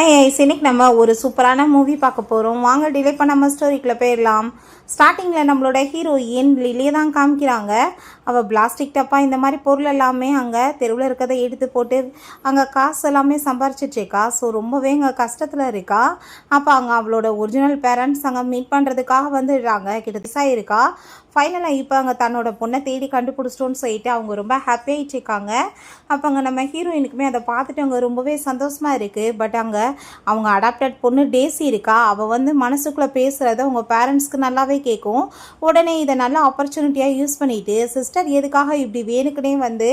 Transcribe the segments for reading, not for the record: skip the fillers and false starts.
Hi ஐசினிக் நம்ம ஒரு சூப்பரான மூவி பார்க்க போகிறோம். வாங்க டிலே பண்ணாம ஸ்டோரிக்குள்ளே போயிடலாம். ஸ்டார்டிங்கில் நம்மளோட ஹீரோயின் லில்லியை தான் காமிக்கிறாங்க. அவள் பிளாஸ்டிக் டப்பா இந்த மாதிரி பொருள் எல்லாமே அங்கே தெருவில் இருக்கிறத எடுத்து போட்டு அங்கே காசு எல்லாமே சம்பாரிச்சிட்ருக்கா. ஸோ ரொம்பவே அங்கே கஷ்டத்தில் இருக்கா. அப்போ அங்கே அவளோட ஒரிஜினல் பேரண்ட்ஸ் அங்கே மீட் பண்ணுறதுக்காக வந்துடுறாங்க. கிட்டத்தட்ட இருக்கா. ஃபைனலாக இப்போ அங்கே தன்னோட பொண்ணை தேடி கண்டுபிடிச்சிட்டோன்னு சொல்லிட்டு அவங்க ரொம்ப ஹாப்பியாகிட்டு இருக்காங்க. அப்போ அங்கே நம்ம ஹீரோயினுக்குமே அதை பார்த்துட்டு அவங்க ரொம்பவே சந்தோஷமாக இருக்குது. பட் அங்கே அவங்க அடாப்டட் பொண்ணு டேசி இருக்கா. அவள் வந்து மனசுக்குள்ளே பேசுகிறத அவங்க பேரண்ட்ஸ்க்கு நல்லாவே கேட்கும். உடனே இதை நல்ல ஆப்பர்ச்சுனிட்டியாக யூஸ் பண்ணிவிட்டு சிஸ்டர் எதுக்காக இப்படி வேணுக்குனே வந்து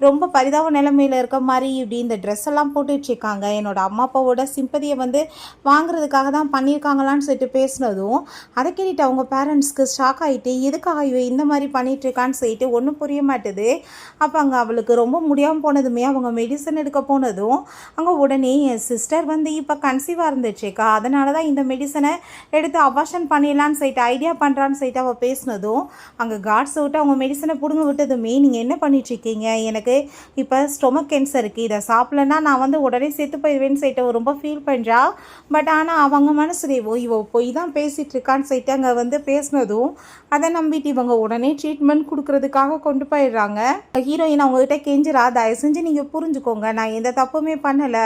ரொம்ப பரிதாப நிலைமையில் இருக்க மாதிரி இப்படி இந்த ட்ரெஸ் எல்லாம் போட்டுட்ருக்காங்க, என்னோட அம்மா அப்பாவோட சிம்பதியை வந்து வாங்குறதுக்காக தான் பண்ணியிருக்காங்களான்னு சொல்லிட்டு பேசினதும் அதை கேட்டுட்டு அவங்க பேரண்ட்ஸ்க்கு ஷாக் ஆகிட்டு எதுக்காக இவ இந்த மாதிரி பண்ணிகிட்ருக்கான்னு சொல்லிட்டு ஒன்றும் புரிய மாட்டுது. அப்போ அங்கே அவளுக்கு ரொம்ப முடியாமல் போனதுமே அவங்க மெடிசன் எடுக்க போனதும் அங்கே உடனே என் சிஸ்டர் வந்து இப்போ கன்சீவாக இருந்துச்சுக்கா, அதனால தான் இந்த மெடிசனை எடுத்து அபார்ஷன் பண்ணிடலான்னு சொல்லிட்டு ஐடியா பண்ணுறான்னு சொல்லிட்டு அவள் பேசினதும் அங்கே கார்ட்ஸ் விட்டு அவங்க மெடிசனை பிடுங்க விட்டதுமே நீங்கள் என்ன பண்ணிட்டுருக்கீங்க, எனக்கு இப்போ ஸ்டொமக் கேன்சர் இருக்குது, இதை சாப்பிட்லன்னா நான் வந்து உடனே செத்து போயிடுவேன்னு சொல்லிட்டு ரொம்ப ஃபீல் பண்ணுறா. பட் ஆனால் அவங்க மனசுலேவோ இவ போய் தான் பேசிகிட்டு இருக்கான்னு சொல்லிட்டு அங்கே வந்து பேசினதும் அதை நம்பிட்டு இவங்க உடனே ட்ரீட்மெண்ட் கொடுக்கறதுக்காக கொண்டு போயிடுறாங்க. ஹீரோயின் அவங்ககிட்ட கெஞ்சிரா, தயவு செஞ்சு நீங்கள் புரிஞ்சுக்கோங்க, நான் எந்த தப்புமே பண்ணலை,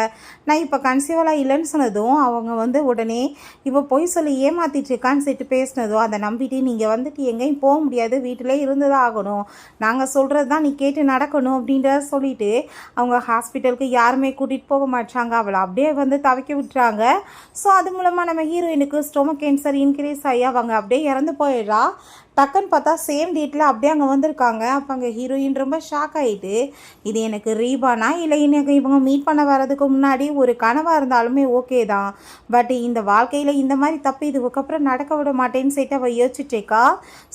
நான் இப்போ கன்சீவலாக இல்லைன்னு சொன்னதும் அவங்க வந்து உடனே இப்போ போய் சொல்லி ஏமாத்திட்டு இருக்கான்னு சொல்லிட்டு பேசினதும் அதை நம்பிட்டு நீங்கள் வந்துட்டு எங்கேயும் போக முடியாது, வீட்டிலே இருந்துதான் ஆகணும், நாங்கள் சொல்கிறது தான் நீ கேட்டு நடக்கணும் அப்படின்றத சொல்லிட்டு அவங்க ஹாஸ்பிட்டலுக்கு யாருமே கூட்டிகிட்டு போக மாட்டாங்க. அவளை அப்படியே வந்து தவிக்க விட்டுறாங்க. ஸோ அது மூலமாக நம்ம ஹீரோயினுக்கு ஸ்டொமக் கேன்சர் இன்க்ரீஸ் ஆகி அவங்க அப்படியே இறந்து போயிடுறா. டக்குன்னு பார்த்தா சேம் டேட்டில் அப்படியே அங்கே வந்திருக்காங்க. அப்போ அங்கே ஹீரோயின் ரொம்ப ஷாக் ஆகிட்டு இது எனக்கு ரீபானா இல்லை எனக்கு இவங்க மீட் பண்ண வர்றதுக்கு முன்னாடி ஒரு கனவாக இருந்தாலுமே ஓகே தான், பட் இந்த வாழ்க்கையில் இந்த மாதிரி தப்பு இதுக்கப்புறம் நடக்க விட மாட்டேன்னு சொல்லிட்டு அவள் யோசிச்சுட்டேக்கா.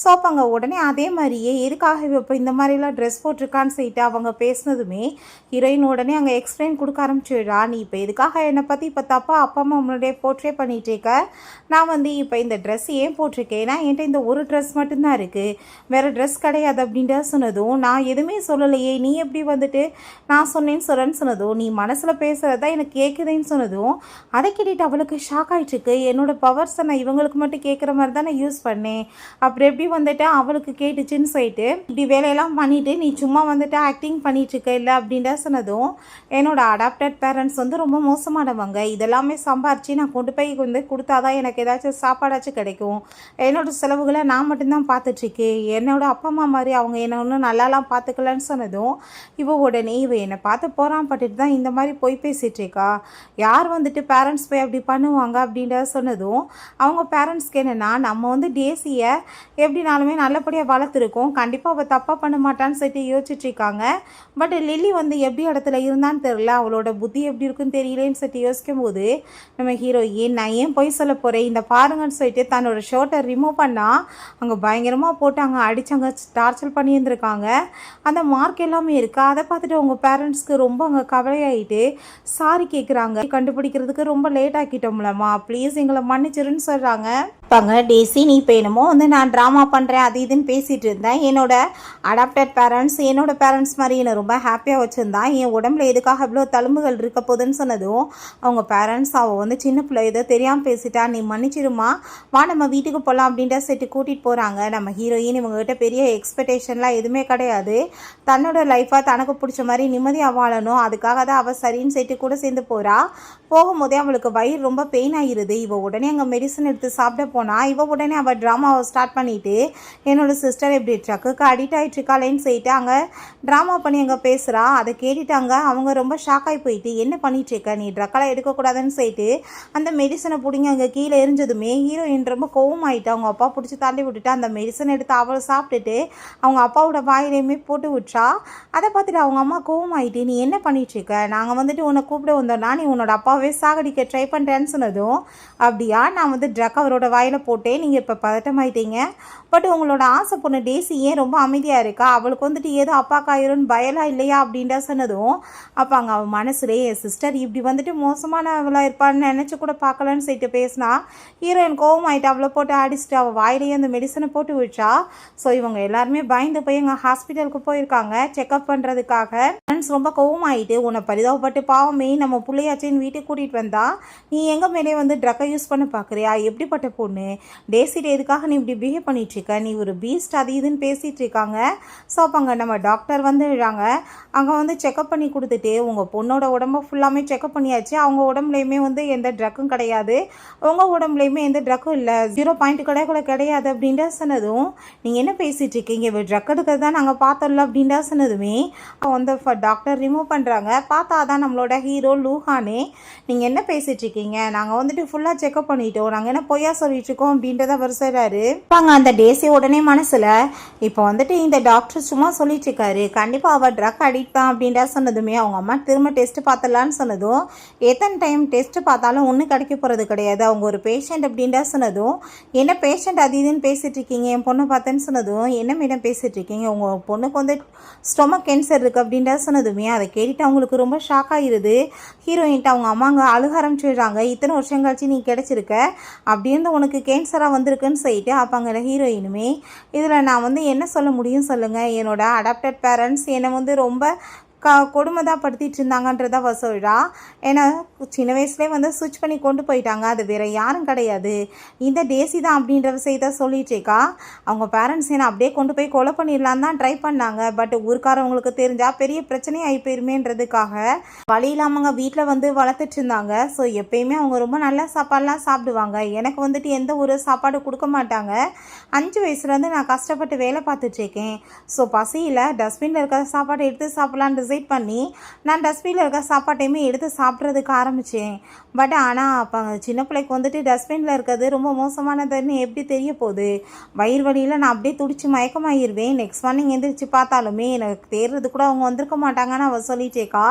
ஸோ அப்போ அங்கே உடனே அதே மாதிரியே எதுக்காக இப்போ இந்த மாதிரிலாம் ட்ரெஸ் போட்டிருக்கான்னு சொல்லிட்டு அவங்க பேசினதுமே ஹீரோயின் உடனே அங்கே எக்ஸ்பிளைன் கொடுக்க ஆரம்பிச்சிடுறா. நீ இப்போ எதுக்காக என்னை பற்றி இப்போ தப்பாக அப்பா அம்மா முன்னாடியே போர்ட்ரே பண்ணிகிட்டேக்க, நான் வந்து இப்போ இந்த ட்ரெஸ் ஏன் போட்டிருக்கேன்னா என்கிட்ட இந்த ஒரு ட்ரெஸ் மட்டும்தான் இருக்குது, வேறு ட்ரெஸ் கிடையாது அப்படின்ட்டு சொன்னதும் நான் எதுவுமே சொல்லலையே, நீ எப்படி வந்துட்டு நான் சொன்னேன்னு சொல்கிறேன்னு சொன்னதும் நீ மனசில் பேசுகிறதா எனக்கு கேட்குதுன்னு சொன்னதும் அதை கேட்டுட்டு அவளுக்கு ஷாக் ஆகிட்டுருக்கு. என்னோட பவர்ஸை நான் இவங்களுக்கு மட்டும் கேட்குற மாதிரி தான் நான் யூஸ் பண்ணேன், அப்புறம் எப்படி வந்துட்டு அவளுக்கு கேட்டுச்சுன்னு சொல்லிட்டு இப்படி வேலையெல்லாம் பண்ணிவிட்டு நீ சும்மா வந்துட்டு ஆக்டிங் பண்ணிகிட்ருக்க இல்லை அப்படின்ட்டு சொன்னதும் என்னோட அடாப்டட் பேரண்ட்ஸ் வந்து ரொம்ப மோசமானவங்க, இதெல்லாமே சம்பாரித்து நான் கொண்டு போய் வந்து கொடுத்தாதான் எனக்கு ஏதாச்சும் சாப்பாடாச்சும் கிடைக்கும், என்னோட செலவுகளை நான் மட்டும்தான் பார்த்துட்ருக்கேன், என்னோட அப்பா அம்மா மாதிரி அவங்க என்னை ஒன்றும் நல்லாலாம் பார்த்துக்கலன்னு சொன்னதும் உடனே என்னை பார்த்து போகிறான் பட்டுட்டு தான் இந்த மாதிரி போய் பேசிகிட்ருக்கா, யார் வந்துட்டு பேரண்ட்ஸ் போய் அப்படி பண்ணுவாங்க அப்படின்ற சொன்னதும் அவங்க பேரண்ட்ஸ்க்கு என்னென்னா நம்ம வந்து டேசியை எப்படினாலுமே நல்லபடியாக வளர்த்துருக்கோம், கண்டிப்பாக அவள் தப்பாக பண்ண மாட்டான்னு சொல்லிட்டு யோசிச்சுட்ருக்காங்க. பட் லில்லி வந்து எப்படி இடத்துல இருந்தான்னு தெரில, அவளோட புத்தி எப்படி இருக்குன்னு தெரியலேன்னு சொல்லிட்டு யோசிக்கும் போது நம்ம ஹீரோயின் நான் ஏன் போய் சொல்ல போகிறேன் இந்த பாருங்கன்னு சொல்லிட்டு தன்னோட ஷர்ட்டை ரிமூவ் பண்ணால் அங்கே பயங்கரமாக போட்டு அங்கே அடித்தாங்க, டார்ச்சர் பண்ணியிருந்துருக்காங்க. அந்த மார்க் எல்லாமே இருக்குது. அதை பார்த்துட்டு அவங்க பேரண்ட்ஸ்க்கு ரொம்ப அங்கே கவலையாயிட்டு சாரி கேட்குறாங்க, கண்டுபிடிக்கிறதுக்கு ரொம்ப லேட் ஆக்கிட்டோம்லம்மா, ப்ளீஸ் எங்களை மன்னிச்சிருன்னு சொல்கிறாங்க. பாங்க டேசி நீ இப்போ என்னமோ வந்து நான் ட்ராமா பண்ணுறேன் அது இதுன்னு பேசிகிட்டு இருந்தேன், என்னோட அடாப்டட் பேரண்ட்ஸ் என்னோட பேரண்ட்ஸ் மாதிரி என்னை ரொம்ப ஹாப்பியாக வச்சுருந்தான், என் உடம்புல எதுக்காக இவ்வளோ தழும்புகள் இருக்க போதுன்னு சொன்னதும் அவங்க பேரண்ட்ஸ் அவள் வந்து சின்ன பிள்ளை ஏதோ தெரியாமல் பேசிட்டா, நீ மன்னிச்சிருமா, வா நம்ம வீட்டுக்கு போகலாம் அப்படின்ற செட்டு கூட்டிகிட்டு போகிறாங்க. நம்ம ஹீரோயின் இவங்ககிட்ட பெரிய எக்ஸ்பெக்டேஷன்லாம் எதுவுமே கிடையாது, தன்னோட லைஃபாக தனக்கு பிடிச்ச மாதிரி நிம்மதியாக வாழணும், அதுக்காக தான் அவள் சரின்னு செட்டு கூட சேர்ந்து போகிறா. போகும்போதே அவளுக்கு வயிறு ரொம்ப பெயின் ஆகிருது. இவள் உடனே அங்கே மெடிசன் எடுத்து சாப்பிட போனால் இவள் உடனே அவள் ட்ராமாவை ஸ்டார்ட் பண்ணிவிட்டு என்னோட சிஸ்டர் எப்படி ட்ரக்குக்கு அடிக்ட் ஆகிட்ருக்காளேன்னு சொல்லிட்டு அங்கே ட்ராமா பண்ணி அங்கே பேசுகிறா. அதை கேட்டுட்டாங்க அவங்க ரொம்ப ஷாக் ஆகி போயிட்டு என்ன பண்ணிகிட்ருக்க, நீ ட்ரக்கெல்லாம் எடுக்கக்கூடாதுன்னு சொல்லிட்டு அந்த மெடிசனை பிடிங்க அங்கே கீழே எரிஞ்சதுமே ஹீரோயின் ரொம்ப கோவமாயிட்டு அவங்க அப்பா பிடிச்சி தள்ளி விட்டுட்டு அந்த மெடிசன் எடுத்து அவளை சாப்பிட்டுட்டு அவங்க அப்பாவோட வாயிலையுமே போட்டு விட்றா. அதை பார்த்துட்டு அவங்க அம்மா கோவமாயிட்டு நீ என்ன பண்ணிகிட்ருக்க, நாங்கள் வந்துட்டு உன்னை கூப்பிட வந்தோம்னா நீ உன்னோட அப்பாவே சாகடிக்க ட்ரை பண்ணுறேன்னு சொன்னதும் அப்படியா நான் வந்து ட்ரக் அவரோட வாயில் போட்டேன், நீங்கள் இப்போ பதட்டமாயிட்டீங்க, பட் உங்களோட ஆசை பொண்ணு டேசி ஏன் ரொம்ப அமைதியாக இருக்கா, அவளுக்கு வந்துட்டு ஏதோ அப்பாக்காயிருன்னு பயலாம் இல்லையா அப்படின்ட்டு சொன்னதும் அப்போ அங்கே அவள் மனசுலே என் சிஸ்டர் இப்படி வந்துட்டு மோசமானவளாக இருப்பான்னு நினச்சி கூட பார்க்கலன்னு சொல்லிட்டு பேசினா ஹீரோயின் கோவமாயிட்டு அவளை போட்டு அடிச்சுட்டு அவள் வாயிலேயே அந்த மெடிசனை போட்டு விட்டா. ஸோ இவங்க எல்லாருமே பயந்து போய் எங்கள் ஹாஸ்பிட்டலுக்கு போயிருக்காங்க செக்அப் பண்ணுறதுக்காக. ஃப்ரெண்ட்ஸ் ரொம்ப கோவமாயிட்டு, உன்னை பரிதாபப்பட்டு பாவமே நம்ம பிள்ளையாச்சின்னு வீட்டுக்கு கூட்டிகிட்டு வந்தா நீ எங்கள் மேலே வந்து ட்ரக்கை யூஸ் பண்ண பார்க்குறியா, எப்படிப்பட்ட பொண்ணு, டேசிட் எதுக்காக நீ இப்படி பிஹேவ் பண்ணிகிட்ருக்க, நீ ஒரு பீஸ்ட் அது இதுன்னு பேசிகிட்டு இருக்காங்க. ஸோ அப்போ அங்கே நம்ம டாக்டர் வந்துடுறாங்க. அங்கே வந்து செக்அப் பண்ணி கொடுத்துட்டு உங்கள் பொண்ணோட உடம்பை ஃபுல்லாமே செக்அப் பண்ணியாச்சு. அவங்க உடம்புலையுமே வந்து எந்த ட்ரக்கும் கிடையாது, உங்கள் உடம்புலையுமே எந்த ட்ரக்கும் இல்லை, 0 கூட கிடையாது அப்படின்ட்டு சொன்னதும், நீங்கள் என்ன பேசிகிட்டு இருக்கீங்க, ட்ரக் எடுக்கிறது தான் நாங்கள் பார்த்தோம்ல அப்படின்ட்டு சொன்னதுமே வந்து டாக்டர் ரிமூவ் பண்ணுறாங்க. பார்த்தா தான் நம்மளோட ஹீரோ லூஹானே. நீங்கள் என்ன பேசிகிட்டு இருக்கீங்க, நாங்கள் வந்துட்டு ஃபுல்லாக செக்அப் பண்ணிட்டோம், நாங்கள் என்ன பொய்யா சொல்லிட்டு இருக்கோம் அப்படின்றத அவர் சொல்கிறாரு. அவங்க அந்த டேஸி உடனே மனசில் இப்போ வந்துட்டு இந்த டாக்டர் சும்மா சொல்லிட்டு இருக்காரு, கண்டிப்பாக அவள் ட்ரக் அடிக்ட் தான் அப்படின்ட்டு சொன்னதுமே அவங்க அம்மா திரும்ப டெஸ்ட் பார்த்தலான்னு சொன்னதும், எத்தனை டைம் டெஸ்ட் பார்த்தாலும் ஒன்றும் கிடைக்க போகிறது கிடையாது, அவங்க ஒரு பேஷண்ட் அப்படின்ட்டு சொன்னதும், என்ன பேஷண்ட் அது இதுன்னு பேசிகிட்டு இருக்கீங்க, என் பொண்ணை பார்த்தேன்னு சொன்னதும், என்ன மேடம் பேசிகிட்டு இருக்கீங்க, உங்கள் பொண்ணுக்கு வந்து ஸ்டொமக் கேன்சர் இருக்குது அப்படின்ட்டு சொன்னதுமே அதை கேட்டுட்டு அவங்களுக்கு ரொம்ப ஷாக் ஆகிருது. ஹீரோயின்ட்டு அவங்க அம்மாங்க அழுக ஆரம்பிச்சிடுறாங்க. இத்தனை வருஷம் கழிச்சு நீ கிடச்சிருக்க, அப்படின்னு உனக்கு கேன்சராக வந்திருக்குன்னு சொல்லிட்டு அப்பாங்கிற ஹீரோயினுமே, இதில் நான் வந்து என்ன சொல்ல முடியும் சொல்லுங்கள், என்னோட அடாப்டட் பேரண்ட்ஸ் என்னை வந்து ரொம்ப கொடுமை தான் படுத்திட்டு இருந்தாங்கன்றத அவ சொல்கிறா. ஏன்னா சின்ன வயசுலேயே வந்து சுவிட்ச் பண்ணி கொண்டு போயிட்டாங்க, அது வேறு யாரும் கிடையாது, இந்த டேசி தான் அப்படின்ற விஷயத்த சொல்லிட்டுருக்கா. அவங்க பேரண்ட்ஸ் என்னை அப்படியே கொண்டு போய் கொலை பண்ணிடலான்னு தான் ட்ரை பண்ணாங்க, பட் ஊருக்காரவங்களுக்கு தெரிஞ்சால் பெரிய பிரச்சனை ஆகி போயிருமேன்றதுக்காக வழி இல்லாமங்க வீட்டில் வந்து வளர்த்துட்டு இருந்தாங்க. ஸோ எப்பயுமே அவங்க ரொம்ப நல்ல சாப்பாடெலாம் சாப்பிடுவாங்க, எனக்கு வந்துட்டு எந்த ஒரு சாப்பாடு கொடுக்க மாட்டாங்க. 5 வயசுலேருந்து நான் கஷ்டப்பட்டு வேலை பார்த்துட்ருக்கேன். ஸோ பசியில் டஸ்ட்பினில் இருக்கிற சாப்பாடை எடுத்து சாப்பிட்லான்னு டிசைட் பண்ணி நான் டஸ்ட்பினில் இருக்க சாப்பாட்டையுமே எடுத்து சாப்பிட்றதுக்கு ஆரம்பித்தேன். பட் ஆனால் அப்போ சின்ன பிள்ளைக்கு வந்துட்டு டஸ்ட்பினில் இருக்கிறது ரொம்ப மோசமானதுன்னு எப்படி தெரிய போகுது, வயிறு வலியில் நான் அப்படியே துடிச்சு மயக்கமாகிடுவேன். நெக்ஸ்ட் மார்னிங் எந்திரிச்சு பார்த்தாலுமே எனக்கு தேர்றது கூட அவங்க வந்திருக்க மாட்டாங்கன்னு அவள் சொல்லிட்டேக்கா.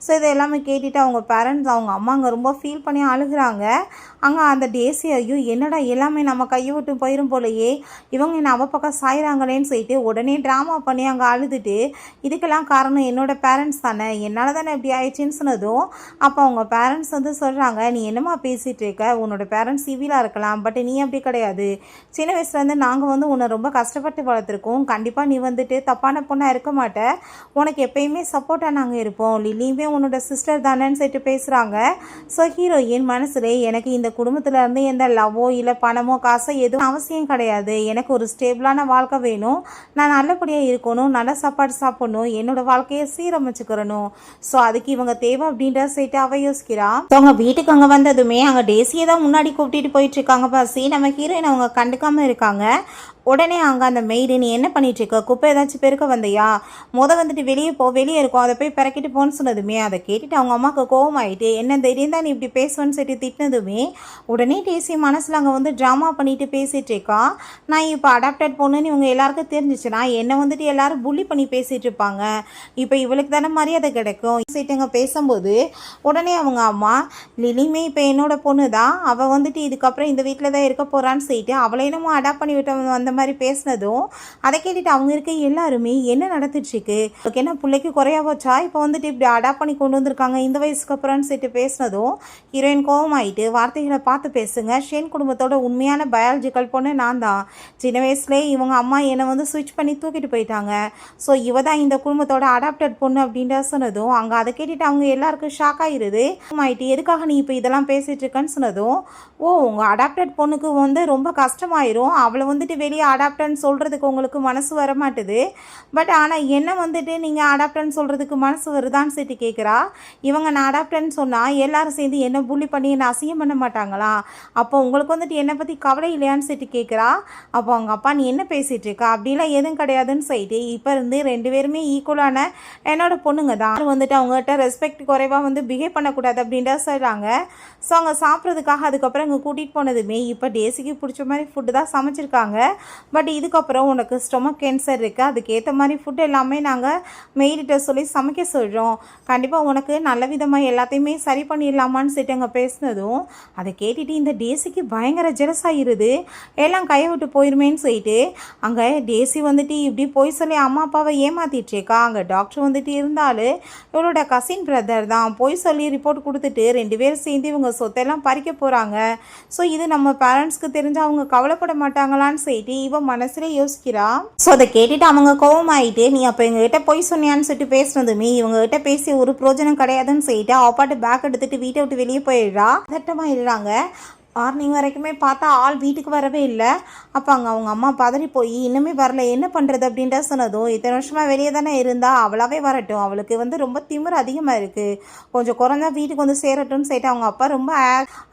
ஸோ இதை எல்லாமே கேட்டுட்டு அவங்க பேரண்ட்ஸ் அவங்க அம்மா அங்கே ரொம்ப ஃபீல் பண்ணி அழுகிறாங்க. அங்கே அந்த டேசி ஐயோ என்னடா எல்லாமே நம்ம கையை விட்டு போயிடும் போலையே, இவங்க என்ன அவ பக்கம் சாயிறாங்களேன்னு சொல்லிட்டு உடனே ட்ராமா பண்ணி அங்கே அழுதுட்டு, இதுக்கெல்லாம் காரணம் என்னோட பேரண்ட்ஸ் தானே, என்னால் தானே இப்படி ஆயிடுச்சின்னு சொன்னதும் அப்போ அவங்க பேரண்ட்ஸ் வந்து சொல்கிறாங்க, நீ என்னம்மா பேசிகிட்டு இருக்க, உன்னோட பேரண்ட்ஸ் சிவிலாக இருக்கலாம், பட் நீ அப்படி கிடையாது, சின்ன வயசுலேருந்து நாங்கள் வந்து உன்னை ரொம்ப கஷ்டப்பட்டு வளர்த்துருக்கோம், கண்டிப்பாக நீ வந்துட்டு தப்பான பொண்ணாக இருக்க மாட்ட, உனக்கு எப்பயுமே சப்போர்ட்டாக நாங்கள் இருப்போம், லில்லியுமே உன்னோட சிஸ்டர் தானேன்னு சொல்லிட்டு பேசுகிறாங்க. ஸோ ஹீரோயின் மனசுலே எனக்கு இந்த குடும்பத்தில் இருந்து எந்த லவ்வோ இல்லை பணமோ காசோ எதுவும் அவசியம் கிடையாது, எனக்கு ஒரு ஸ்டேபிளான வாழ்க்கை வேணும், நான் நல்லபடியாக இருக்கணும், நல்ல சாப்பாடு சாப்பிடணும், என்னோட வாழ்க்கையை சீரமைச்சுக்கிறணும், ஸோ அதுக்கு இவங்க தேவை அப்படின்ற சைட்டு அவ யோசிக்கிறா. ஸோ அவங்க வீட்டுக்கு அங்கே வந்ததுமே அங்கே டேசியை தான் முன்னாடி கூப்பிட்டு போயிட்டு இருக்காங்க பசி. நம்ம ஹீரோயின் அவங்க கண்டுக்காமல் இருக்காங்க. உடனே அங்கே அந்த மெய்டு, நீ என்ன பண்ணிகிட்ருக்க, குப்பை ஏதாச்சும் பெருக்க வந்தையா, வந்துட்டு வெளியே போ, வெளியே இருக்கும், அதை போய் பிறக்கிட்டு போன்னு சொன்னதுமே அதை கேட்டுட்டு அவங்க அம்மாவுக்கு கோவமாயிட்டு, என்ன தைரியம் தான் நீ இப்படி பேசுவேன்னு சொல்லிட்டு திட்டினதுமே உடனே டேசி மனசில் அங்கே வந்து ட்ராமா பண்ணிட்டு பேசிகிட்டு இருக்கா. நான் இப்போ அடாப்டட் பொண்ணுன்னு இவங்க எல்லாருக்கும் தெரிஞ்சிச்சுன்னா என்னை வந்துட்டு எல்லாரும் புள்ளி பண்ணி பேசிகிட்டு இருப்பாங்க, இப்போ இவளுக்கு தானே மரியாதை கிடைக்கும் சொல்லிட்டுங்க பேசும்போது உடனே அவங்க அம்மா, லிலியுமே இப்போ என்னோட பொண்ணு தான், அவள் வந்துட்டு இதுக்கப்புறம் இந்த வீட்டில் தான் இருக்க போகிறான்னு சொல்லிட்டு அவளை என்னமோ அடாப்ட் பண்ணி விட்ட அந்த மாதிரி பேசினதும் அதை கேட்டுட்டு அவங்க இருக்க எல்லாருமே என்ன நடந்துட்டுருக்கு, என்ன பிள்ளைக்கு குறையா போச்சா, இப்போ வந்துட்டு இப்படி அடாப்ட் பண்ணி கொண்டு வந்திருக்காங்க இந்த வயசுக்கு அப்புறம்னு சொல்லிட்டு பேசினதும் ஹீரோயின் கோவமாயிட்டு, வார்த்தைகளை பார்த்து பேசுங்க, ஷேன் குடும்பத்தோட உண்மையான பயாலஜிக்கல் பொண்ணு நான் தான், சின்ன வயசுலேயே இவங்க அம்மா என்னை வந்து ஸ்விட்ச் பண்ணி தூக்கிட்டு போயிட்டாங்க, ஸோ இவ தான் இந்த குடும்பத்தோட அடாப்டட் பொண்ணு அப்படின்ற சொன்னதும் அங்கே அதை கேட்டுட்டு அவங்க எல்லாருக்கும் ஷாக் ஆகிடுது. ஆயிட்டு எதுக்காக நீ இப்போ இதெல்லாம் பேசிகிட்டு இருக்கன்னு சொன்னதும், ஓ உங்கள் அடாப்டட் பொண்ணுக்கு வந்து ரொம்ப கஷ்டமாயிரும், அவளை வந்துட்டு வெளியே அடாப்டன்னு சொல்கிறதுக்கு உங்களுக்கு மனசு வர மாட்டுது, பட் ஆனால் என்ன வந்துட்டு நீங்கள் அடாப்டன்னு சொல்கிறதுக்கு மனசு வருதான்னு சொல்லிட்டு கேட்குறா. இவங்க நான் அடாப்டன்னு சொன்னால் எல்லாரும் சேர்ந்து என்ன புள்ளி பண்ணி என்ன அசிங்கம் பண்ண மாட்டாங்களா, அப்போ உங்களுக்கு வந்துட்டு என்னை பற்றி கவலை இல்லையான்னு சொல்லிட்டு கேட்குறா. அப்போ அவங்க அப்பா நீ என்ன பேசிகிட்டு இருக்கா, அப்படிலாம் எதுவும் கிடையாதுன்னு சொல்லிட்டு இப்போ இருந்து 2 பேருமே ஈக்குவலான என்னோட பொண்ணுங்க தான், வந்துட்டு அவங்ககிட்ட ரெஸ்பெக்ட் குறைவாக வந்து பிஹேவ் பண்ணக்கூடாது அப்படின்ற சொல்கிறாங்க. ஸோ அவங்க சாப்பிட்றதுக்காக அதுக்கப்புறம் இங்கே கூட்டிகிட்டு போனதுமே இப்போ டேசிக்கு பிடிச்ச மாதிரி ஃபுட்டு தான் சமைச்சிருக்காங்க, பட் இதுக்கப்புறம் உனக்கு ஸ்டொமக் கேன்சர் இருக்குது, அதுக்கேற்ற மாதிரி ஃபுட் எல்லாமே நாங்கள் மெய்டிட்ட சொல்லி சமைக்க சொல்கிறோம், கண்டிப்பாக உனக்கு நல்ல விதமாக எல்லாத்தையுமே சரி பண்ணிடலாமான்னு சொல்லிட்டு அங்கே பேசினதும் அதை கேட்டுட்டு இந்த டேசிக்கு பயங்கர ஜெலஸ் ஆகிருது, எல்லாம் கையை விட்டு போயிருமேன்னு சொல்லிட்டு அங்கே டேசி வந்துட்டு இப்படி போய் சொல்லி அம்மா அப்பாவை ஏமாத்திட்டுருக்கா. அங்கே டாக்டர் வந்துட்டு இருந்தாலும் இவளோட கசின் பிரதர் தான், போய் சொல்லி ரிப்போர்ட் கொடுத்துட்டு 2 பேரும் சேர்ந்து இவங்க சொத்தெல்லாம் பறிக்க போகிறாங்க. ஸோ இது நம்ம பேரண்ட்ஸ்க்கு தெரிஞ்சு அவங்க கவலைப்பட மாட்டாங்களான்னு சொல்லிட்டு இவன் மனசுல யோசிக்கிறா. ஸோ அதை கேட்டுட்டு அவங்க கோவமாயிட்டு, நீ அப்போ எங்ககிட்ட போய் சொன்னியான்னு சொல்லிட்டு பேசுனதுமே இவங்ககிட்ட பேசி ஒரு பிரோஜனம் கிடையாதுன்னு சொல்லிட்டு அப்பாட்டு பேக் எடுத்துட்டு வீட்டை விட்டு வெளியே போயிடுறா. பதட்டமாயிடுறாங்க. மார்னிங் வரைக்குமே பார்த்தா ஆள் வீட்டுக்கு வரவே இல்லை. அப்போ அங்கே அவங்க அம்மா பதறி போய் இன்னுமே வரல, என்ன பண்ணுறது அப்படின்ட்டு சொன்னதும், இத்தனை வருஷமாக வெளியே தானே இருந்தா அவளாவே வரட்டும், அவளுக்கு ரொம்ப திமிரு அதிகமாக இருக்குது, கொஞ்சம் குறைஞ்சா வீட்டுக்கு சேரட்டும்னு சொல்லிட்டு அவங்க அப்பா ரொம்ப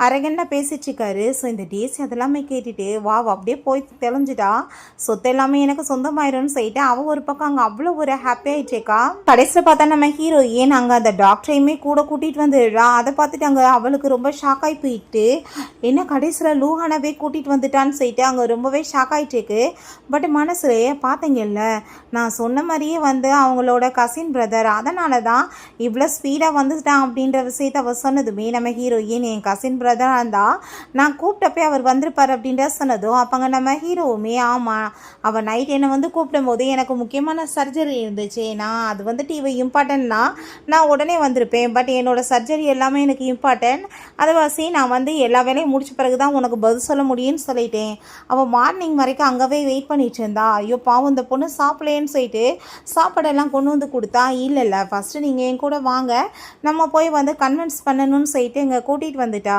அரகண்டாக பேசிட்டுருக்காரு. ஸோ இந்த டேசி அதெல்லாமே கேட்டுட்டு அப்படியே போய் தெளிஞ்சிட்டா, சொத்து எல்லாமே எனக்கு சொந்தமாயிரும்னு சொல்லிட்டு அவள் ஒரு பக்கம் அங்கே அவ்வளோ ஒரு ஹாப்பி ஆகிட்டேக்கா. கடைசியில் பார்த்தா நம்ம ஹீரோயின் அங்கே அந்த டாக்டரையுமே கூட கூட்டிகிட்டு வந்துடுறா. அதை பார்த்துட்டு அங்கே அவளுக்கு ரொம்ப ஷாக் ஆகி போயிட்டு, என்ன கடைசியில் லூஹானவே கூட்டிகிட்டு வந்துட்டான்னு சொல்லிட்டு அங்கே ரொம்பவே ஷாக் ஆகிட்டுருக்கு. பட் மனசுலையே பார்த்தீங்கல்ல, நான் சொன்ன மாதிரியே அவங்களோட கசின் பிரதர், அதனால தான் இவ்வளோ ஸ்பீடாக வந்துட்டான் அப்படின்ற விஷயத்தை அவள் சொன்னதுமே நம்ம ஹீரோயின் என் கசின் பிரதராக இருந்தால் நான் கூப்பிட்டப்பே அவர் வந்திருப்பார் அப்படின்ற சொன்னதும் அப்போங்க நம்ம ஹீரோவுமே ஆமாம், அவள் நைட் என்னை கூப்பிடும் போது எனக்கு முக்கியமான சர்ஜரி இருந்துச்சு, நான் அது இவ இம்பார்ட்டன்ட்னா நான் உடனே வந்திருப்பேன், பட் என்னோட சர்ஜரி எல்லாமே எனக்கு இம்பார்ட்டன்ட், அதுவாசி நான் எல்லா வேலையும் முடிச்ச பிறகு தான் உனக்கு பதில் சொல்ல முடியும்னு சொல்லிட்டேன். அவள் மார்னிங் வரைக்கும் அங்கவே வெயிட் பண்ணிட்டு இருந்தா. ஐயோ பாவம் இந்த பொண்ணு சாப்பிடலேன்னு சொல்லிட்டு சாப்பாடெல்லாம் கொண்டு கொடுத்தா. இல்லை ஃபஸ்ட்டு நீங்கள் என் கூட வாங்க, நம்ம போய் கன்வின்ஸ் பண்ணணும்னு சொல்லிட்டு இங்கே கூட்டிகிட்டு வந்துட்டா.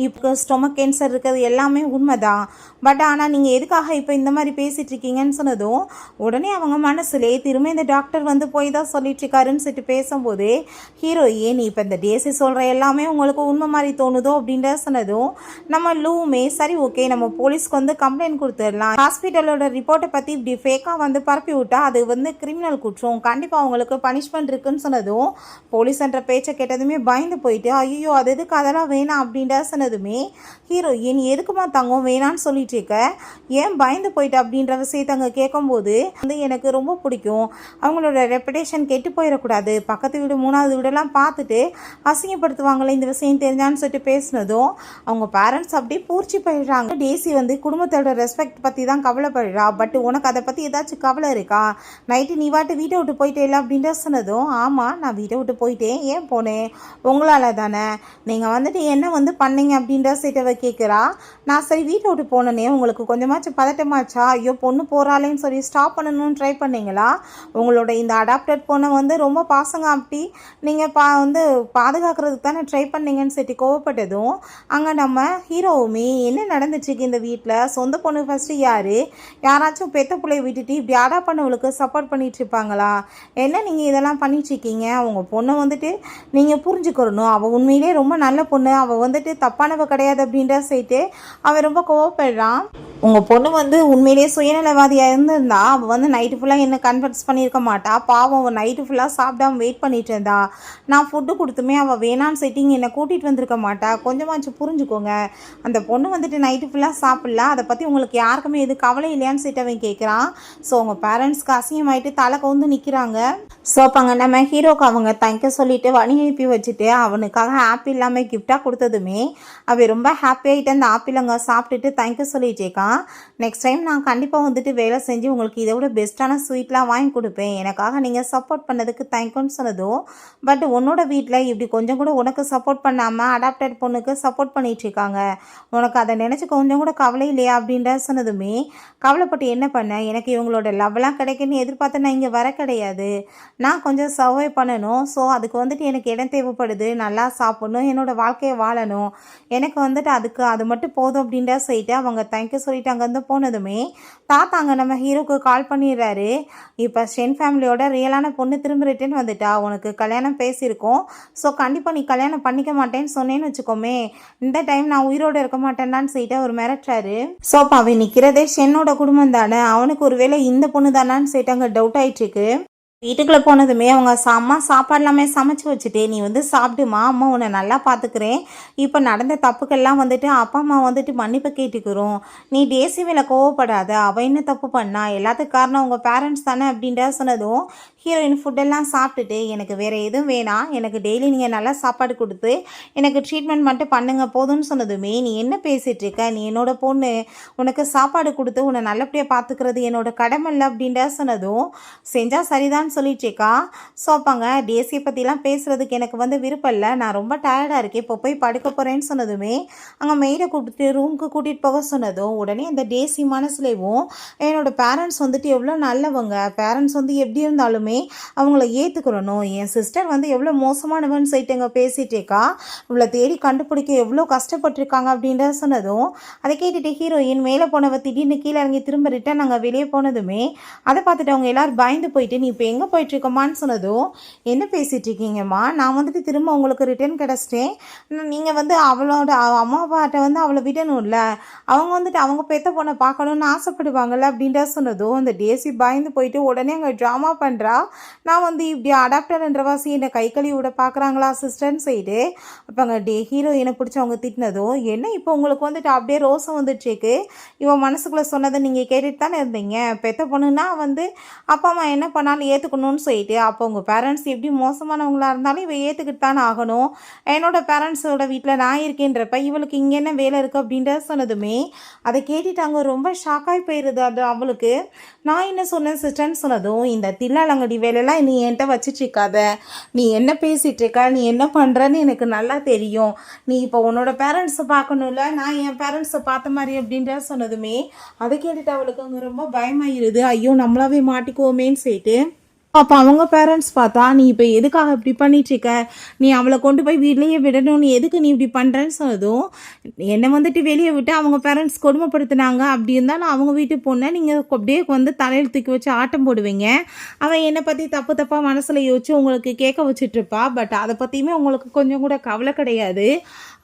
இப்போ ஸ்டொமக் கேன்சர் இருக்கிறது எல்லாமே உண்மைதான், பட் ஆனால் நீங்கள் எதுக்காக இப்போ இந்த மாதிரி பேசிகிட்டு இருக்கீங்கன்னு சொன்னதும் உடனே அவங்க மனசுலே திரும்ப இந்த டாக்டர் போய் தான் சொல்லிட்டு இருக்காருன்னு சொல்லிட்டு பேசும்போது ஹீரோயின் இப்போ இந்த டேசி சொல்கிற எல்லாமே உங்களுக்கு உண்மை மாதிரி தோணுதோ அப்படின்ற சொன்னதும் நம்ம லூவுமே சரி ஓகே நம்ம போலீஸ்க்கு கம்ப்ளைண்ட் கொடுத்துடலாம், ஹாஸ்பிட்டலோட ரிப்போர்ட்டை பற்றி இப்படி ஃபேக்காக பரப்பி விட்டா அது கிரிமினல் குற்றம், கண்டிப்பாக அவங்களுக்கு பனிஷ்மெண்ட் இருக்குன்னு சொன்னதும் போலீஸ்ன்ற பேச்சை கேட்டதுமே பயந்து போயிட்டு ஐயோ அது எதுக்கு அதெல்லாம் வேணாம் அப்படின்ற சொன்னதுமே ஹீரோயின் எதுக்குமா தங்கம் வேணான்னு சொல்லிட்டு இருக்க, ஏன் பயந்து போயிட்டு அப்படின்ற விஷயத்தை அங்கே கேட்கும்போது எனக்கு ரொம்ப பிடிக்கும், அவங்களோட ரெப்புடேஷன் கெட்டு போயிடக்கூடாது, பக்கத்து வீடு மூணாவது வீடெல்லாம் பார்த்துட்டு அசிங்கப்படுத்துவாங்களே இந்த விஷயம் தெரிஞ்சான்னு சொல்லிட்டு பேசினதும் அவங்க பேரண்ட்ஸ் அப்படியே பூர்ச்சி போயிடுறாங்க. டேசி குடும்பத்தோட ரெஸ்பெக்ட் பற்றி தான் கவலைப்படுறா, பட் உனக்கு அதை பற்றி ஏதாச்சும் கவலை இருக்கா, நைட்டு நீ வீட்டை விட்டு போயிட்டே இல்லை அப்படின்ற சொன்னதும் ஆமாம் நான் வீட்டை விட்டு போயிட்டேன், ஏன் போனேன் உங்களால் தானே, நீங்கள் என்ன பண்ணீங்க அப்படின்ற சீட்டவை கேட்குறா. நான் சரி வீட்டை விட்டு போனேனே உங்களுக்கு கொஞ்சமாச்சும் பதட்டமாச்சா, ஐயோ பொண்ணு போகிறாளேன்னு சொல்லி ஸ்டாப் பண்ணணும்னு ட்ரை பண்ணீங்களா, உங்களோட இந்த அடாப்டட் பொண்ணை ரொம்ப பாசங்க அப்படி நீங்கள் பாதுகாக்கிறதுக்கு தானே ட்ரை பண்ணீங்கன்னு சொல்லி கோவப்பட்டதும் அங்கே நம்ம ஹீரோவுமே என்ன நடந்துச்சுக்கு இந்த வீட்டில், சொந்த பொண்ணு ஃபஸ்ட்டு யாராச்சும் பெத்த பிள்ளைய விட்டுட்டு இப்படி அடா பண்ணவளுக்கு சப்போர்ட் பண்ணிகிட்ருப்பாங்களா, என்ன நீங்கள் இதெல்லாம் பண்ணிகிட்ருக்கீங்க, அவங்க பொண்ணை நீங்கள் புரிஞ்சுக்கிறணும், அவள் உண்மையிலே ரொம்ப நல்ல பொண்ணு, அவள் தப்பானவ கிடையாது அப்படின்ற சொல்லிட்டு அவன் ரொம்ப கோவப்படுறான். உங்கள் பொண்ணு உண்மையிலேயே சுயநலவாதியாக இருந்திருந்தா அவள் நைட்டு ஃபுல்லாக என்ன கன்வெர்ஸ் பண்ணியிருக்க மாட்டா, பாவம் அவள் நைட்டு ஃபுல்லாக சாப்பிடாம வெயிட் பண்ணிட்டு இருந்தா, நான் ஃபுட்டு கொடுத்துமே அவள் வேணான்னு சொல்லிட்டு என்னை கூட்டிகிட்டு வந்திருக்க மாட்டா, கொஞ்சமாச்சும் புரிஞ்சுக்கோங்க, அந்த பொண்ணு நைட்டு ஃபுல்லாக சாப்பிடல, அதை பற்றி உங்களுக்கு யாருக்குமே எது கவலை இல்லையான்னு சொல்லிட்டு அவன் கேட்குறான். ஸோ அவங்க பேரண்ட்ஸ்க்கு அசிங்கமாயிட்டு தலை கவுந்து நிற்கிறாங்க. ஸோ அப்போங்க நம்ம ஹீரோக்கு அவங்க தேங்க்யூ சொல்லிவிட்டு வழி அனுப்பி வச்சுட்டு அவனுக்காக ஆப்பிள் இல்லாமல் கிஃப்டாக கொடுத்ததுமே அவன் ரொம்ப ஹாப்பியாகிட்டு அந்த ஆப்பிள் அங்கே சாப்பிட்டுட்டு தேங்க்யூ சொல்லிட்டேக்கான். நெக்ஸ்ட் டைம் நான் கண்டிப்பாக வேலை செஞ்சு உங்களுக்கு இதை விட பெஸ்ட்டான ஸ்வீட்லாம் வாங்கி கொடுப்பேன், எனக்காக நீங்கள் சப்போர்ட் பண்ணதுக்கு தேங்க்யூன்னு சொன்னதும் பட் உன்னோட வீட்டில் இப்படி கொஞ்சம் கூட உனக்கு சப்போர்ட் பண்ணாமல் அடாப்டட் பொண்ணுக்கு சப்போர்ட் பண்ணிகிட்ருக்காங்க, உனக்கு அதை நினச்சி கொஞ்சம் கூட கவலை இல்லையா அப்படின்ற சொன்னதுமே கவலைப்பட்டு என்ன பண்ண, எனக்கு இவங்களோட லவ்லாம் கிடைக்குன்னு எதிர்பார்த்து நான் இங்கே வர கிடையாது, நான் கொஞ்சம் சர்வை பண்ணணும், ஸோ அதுக்கு எனக்கு இடம் தேவைப்படுது, நல்லா சாப்பிடணும், என்னோடய வாழ்க்கையை வாழணும், எனக்கு அதுக்கு அது மட்டும் போதும் அப்படின்ற சொல்லிட்டு அவங்க தேங்க்யூ சொல்லிட்டு அங்கேருந்து போனதுமே தாத்தாங்க நம்ம ஹீரோக்கு கால் பண்ணிடுறாரு. இப்போ ஷென் ஃபேமிலியோட ரியலான பொண்ணு திரும்ப ரிட்டர்ன் வந்துட்டா, உனக்கு கல்யாணம் பேசியிருக்கோம், ஸோ கண்டிப்பாக நீ கல்யாணம் பண்ணிக்க மாட்டேன்னு சொன்னேன்னு வச்சுக்கோமே, இந்த டைம் நான் உயிரோடு இருக்க மாட்டேன்னான்னு சொல்லிட்டு அவர் மிரட்டுறாரு. ஸோ அப்போ அவன் நிற்கிறதே ஷென்னோட குடும்பம் தானே, அவனுக்கு ஒரு வேளை இந்த பொண்ணு தானான்னு சொல்லிட்டு அங்கே டவுட் ஆகிட்டுருக்கு. வீட்டுக்குள்ளே போனதுமே அவங்க அம்மா சாப்பாடு எல்லாமே சமைச்சு வச்சுட்டு நீ சாப்பிடுமா, அம்மா உன்னை நல்லா பார்த்துக்கிறேன், இப்போ நடந்த தப்புக்கெல்லாம் அப்பா அம்மா மன்னிப்பு கேட்டுக்கிறோம், நீ டேசி மேலே கோவப்படாத, அவள் என்ன தப்பு பண்ணா, எல்லாத்துக்கும் காரணம் உங்கள் பேரண்ட்ஸ் தானே அப்படின்ற சொன்னதும் ஹீரோயின் ஃபுட்டெல்லாம் சாப்பிட்டுட்டு எனக்கு வேறு எதுவும் வேணாம், எனக்கு டெய்லி நீங்கள் நல்லா சாப்பாடு கொடுத்து எனக்கு ட்ரீட்மெண்ட் மட்டும் பண்ணுங்க போதும்னு சொன்னதுமே, நீ என்ன பேசிகிட்டு இருக்க, நீ என்னோட பொண்ணு, உனக்கு சாப்பாடு கொடுத்து உன்னை நல்லபடியாக பார்த்துக்கிறது என்னோட கடமை இல்லை அப்படின்ட்டு சொன்னதும், செஞ்சால் சரிதான்னு சொல்லிட்டுருக்கா. ஸோ அப்போங்க டேசியை பற்றிலாம் பேசுகிறதுக்கு எனக்கு வந்து விருப்பம் இல்லை, நான் ரொம்ப டயர்டாக இருக்கேன், இப்போ போய் படுக்க போகிறேன்னு சொன்னதுமே அங்கே மெய்டை கூப்பிட்டு ரூமுக்கு கூட்டிகிட்டு போக சொன்னதும் உடனே அந்த டேசி மனசுலேயும் என்னோடய பேரண்ட்ஸ் வந்துட்டு எவ்வளோ நல்லவங்க, பேரண்ட்ஸ் வந்து எப்படி இருந்தாலுமே அவங்கள ஏற்றுக்கிறணும், என் சிஸ்டர் வந்து எவ்வளோ மோசமானவன்னு சொல்லிட்டு எங்கே பேசிட்டேக்கா, இவ்வளோ தேடி கண்டுபிடிக்க எவ்வளோ கஷ்டப்பட்டுருக்காங்க அப்படின்ற சொன்னதும் அதை கேட்டுட்டு ஹீரோயின் மேலே போனவ திடீர்னு கீழே இறங்கி திரும்ப ரிட்டன் நாங்கள் வெளியே போனதுமே அதை பார்த்துட்டு அவங்க எல்லோரும் பயந்து போயிட்டு நீ இப்போ எங்கே போயிட்டுருக்கோமான்னு சொன்னதும், என்ன பேசிகிட்டு இருக்கீங்கம்மா, நான் வந்துட்டு திரும்ப உங்களுக்கு ரிட்டன் கிடச்சிட்டேன், நீங்கள் வந்து அவளோட அம்மா அப்பாட்ட வந்து அவளை விடணும்ல, அவங்க வந்துட்டு அவங்க பெத்த பொண்ணை பார்க்கணுன்னு ஆசைப்படுவாங்கள்ல அப்படின்ற சொன்னதும் அந்த டேசி பயந்து போயிட்டு உடனே அங்கே ட்ராமா பண்ணுறா, நான் வந்து இப்படி அடாப்டர்ன்றவாசி என்னை கை கழுவி விட பார்க்குறாங்களா சிஸ்டர்னு செய்து அப்போ அங்கே ஹீரோயினை பிடிச்சவங்க திட்டினதும், என்ன இப்போ உங்களுக்கு வந்துட்டு அப்படியே ரோசம் வந்துட்டுருக்கு, இவன் மனசுக்குள்ளே சொன்னதை நீங்கள் கேட்டுட்டு தானே இருந்தீங்க, பெத்த பொண்ணுன்னா வந்து அப்பா அம்மா என்ன பண்ணாலும் ஏற்றுக்கணும்னு சொல்லிட்டு, அப்போ உங்கள் பேரண்ட்ஸ் எப்படி மோசமானவங்களா இருந்தாலும் இவன் ஏற்றுக்கிட்டு தானே ஆகணும், என்னோடய பேரண்ட்ஸோட வீட்டில் நான் இருக்கேன்றப்ப இவளுக்கு இங்கே என்ன வேலை இருக்குது அப்படின்ற சொன்னதுமே அதை கேட்டுட்டாங்க ரொம்ப ஷாக்காகி போயிடுது அது அவளுக்கு. நான் என்ன சொன்னேன் சிஸ்டர்ன்னு சொன்னதும், இந்த தில்லாலங்கடி வேலையெல்லாம் நீ என்கிட்ட வச்சுட்ருக்காத, நீ என்ன பேசிகிட்டு இருக்க, நீ என்ன பண்ணுறன்னு எனக்கு நல்லா தெரியும், நீ இப்போ உன்னோட பேரண்ட்ஸை பார்க்கணும்ல, நான் என் பேரண்ட்ஸை பார்த்த மாதிரி அப்படின்ற சொன்னதுமே அதை கேட்டுட்டு அவளுக்கு அங்கே ரொம்ப பயமாயிருது, ஐயோ நம்மளாவே மாட்டிக்குவோமேன்னு சொல்லிட்டு. அப்போ அவங்க பேரண்ட்ஸ் பார்த்தா நீ இப்போ எதுக்காக இப்படி பண்ணிட்டுருக்க, நீ அவளை கொண்டு போய் வீட்லேயே விடணும், நீ எதுக்கு நீ இப்படி பண்ணுறேன்னு சொன்னதும், என்னை வந்துட்டு வெளியே விட்டு அவங்க பேரண்ட்ஸ் கொடுமைப்படுத்தினாங்க, அப்படி இருந்தாலும் அவங்க வீட்டுக்கு போனால் நீங்கள் அப்படியே வந்து தலையில் தூக்கி வச்சு ஆட்டம் போடுவீங்க, அவன் என்னை பற்றி தப்பு தப்பாக மனசில் யோசிச்சு உங்களுக்கு கேட்க வச்சுட்ருப்பா, பட் அதை பற்றியுமே உங்களுக்கு கொஞ்சம் கூட கவலை கிடையாது,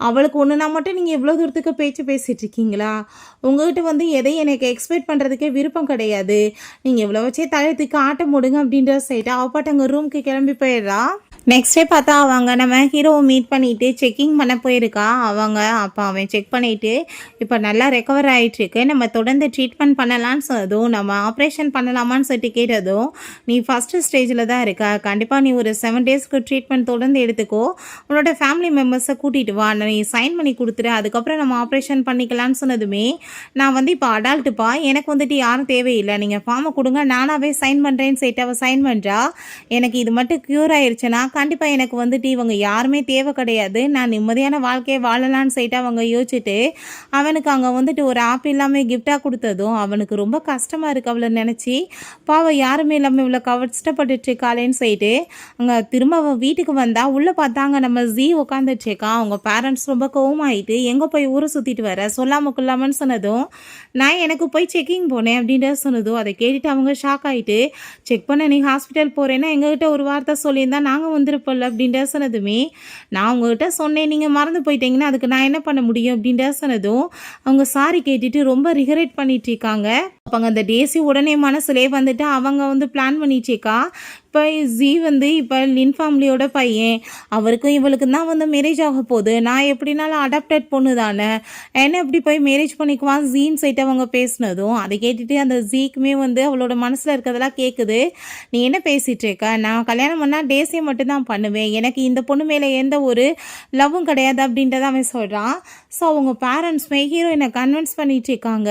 அவளுக்கு ஒன்றுனா மட்டும் நீங்கள் எவ்வளோ தூரத்துக்கு பேச்சு பேசிகிட்டு இருக்கீங்களா, உங்கள்கிட்ட வந்து எதையும் எனக்கு எக்ஸ்பெக்ட் பண்ணுறதுக்கே விருப்பம் கிடையாது, நீங்கள் இவ்வளோ வச்சே தலையத்துக்கு ஆட்டம் போடுங்க அப்படின்ற சைட்டு அவப்பாட்டு அங்கே ரூமுக்கு கிளம்பி போயிடுறா. நெக்ஸ்ட் டே பார்த்தா அவங்க நம்ம ஹீரோவை மீட் பண்ணிவிட்டு செக்கிங் பண்ண போயிருக்கா அவங்க. அப்போ அவன் செக் பண்ணிவிட்டு இப்போ நல்லா ரெக்கவர் ஆகிட்டுருக்கு, நம்ம தொடர்ந்து ட்ரீட்மெண்ட் பண்ணலான்னு சொன்னதும், நம்ம ஆப்ரேஷன் பண்ணலாமான்னு சொல்லிட்டு கேட்டதும், நீ ஃபஸ்ட்டு ஸ்டேஜில் தான் இருக்க, கண்டிப்பாக நீ ஒரு 7 டேஸ்க்கு ட்ரீட்மெண்ட் தொடர்ந்து எடுத்துக்கோ, உன்னோட ஃபேமிலி மெம்பர்ஸை கூட்டிகிட்டு வா, நீ சைன் பண்ணி கொடுத்துரு, அதுக்கப்புறம் நம்ம ஆப்ரேஷன் பண்ணிக்கலான்னு சொன்னதுமே, நான் வந்து இப்போ அடால்ட்டுப்பா, எனக்கு வந்துட்டு யாரும் தேவையில்லை, நீங்கள் ஃபார்மை கொடுங்க, நானாகவே சைன் பண்ணுறேன்னு சொல்லிட்டு அவள் சைன் பண்ணுறா. எனக்கு இது மட்டும் க்யூர் ஆயிடுச்சுன்னா கண்டிப்பாக எனக்கு வந்துட்டு இவங்க யாருமே தேவை கிடையாது, நான் நிம்மதியான வாழ்க்கையை வாழலான்னு சொல்லிட்டு அவங்க யோசிச்சுட்டு அவனுக்கு அங்கே வந்துட்டு ஒரு ஆப் இல்லாமல் கிஃப்டாக கொடுத்ததும் அவனுக்கு ரொம்ப கஷ்டமாக இருக்குது அவளை நினச்சி, பாவம் யாருமே இல்லாமல் இவ்வளோ கஷ்டப்பட்டுட்ருக்காளேன்னு சொல்லிட்டு அங்கே திரும்ப அவன் வீட்டுக்கு வந்தால் உள்ளே பார்த்தாங்க நம்ம ஜீ உட்காந்துட்ருக்கான். அவங்க பேரண்ட்ஸ் ரொம்ப கோவமாயிட்டு எங்கே போய் ஊரை சுற்றிட்டு வர சொல்லாமல் கொள்ளாமன்னு சொன்னதும், நான் எனக்கு போய் செக்கிங் போனேன் அப்படின்ற சொன்னதும் அதை கேட்டுட்டு அவங்க ஷாக் ஆகிட்டு, செக் பண்ண நீ ஹாஸ்பிட்டல் போகிறேன்னா எங்ககிட்ட ஒரு வார்த்தை சொல்லியிருந்தா நாங்கள் வந்துருப்போம்ல அப்படின்ற சொன்னதுமே, நான் உங்ககிட்ட சொன்னேன் நீங்கள் மறந்து போயிட்டீங்கன்னா அதுக்கு நான் என்ன பண்ண முடியும் அப்படின்ற சொன்னதும் அவங்க சாரி கேட்டுட்டு ரொம்ப ரிகரெட் பண்ணிட்டு இருக்காங்க. அப்போ அந்த டேசி உடனே மனசுலேயே வந்துட்டு அவங்க வந்து பிளான் பண்ணிட்டேக்கா, இப்போ ஜீ வந்து இப்போ லின் ஃபேமிலியோட பையன், அவருக்கும் இவளுக்கும் தான் வந்து மேரேஜ் ஆக போகுது, நான் எப்படினாலும் அடாப்டட் பொண்ணு தானே, என்ன எப்படி போய் மேரேஜ் பண்ணிக்குவான் ஜீன்னு சொல்லிட்டு அவங்க பேசினதும் அதை கேட்டுட்டு அந்த ஜீக்குமே வந்து அவளோட மனசில் இருக்கிறதெல்லாம் கேட்குது. நீ என்ன பேசிகிட்டு இருக்க, நான் கல்யாணம் பண்ணால் டேசியை மட்டும்தான் பண்ணுவேன், எனக்கு இந்த பொண்ணு மேலே எந்த ஒரு லவ்வும் கிடையாது அப்படின்றத அவன் சொல்கிறான். ஸோ அவங்க பேரண்ட்ஸ்மே ஹீரோயினை கன்வின்ஸ் பண்ணிட்டு இருக்காங்க,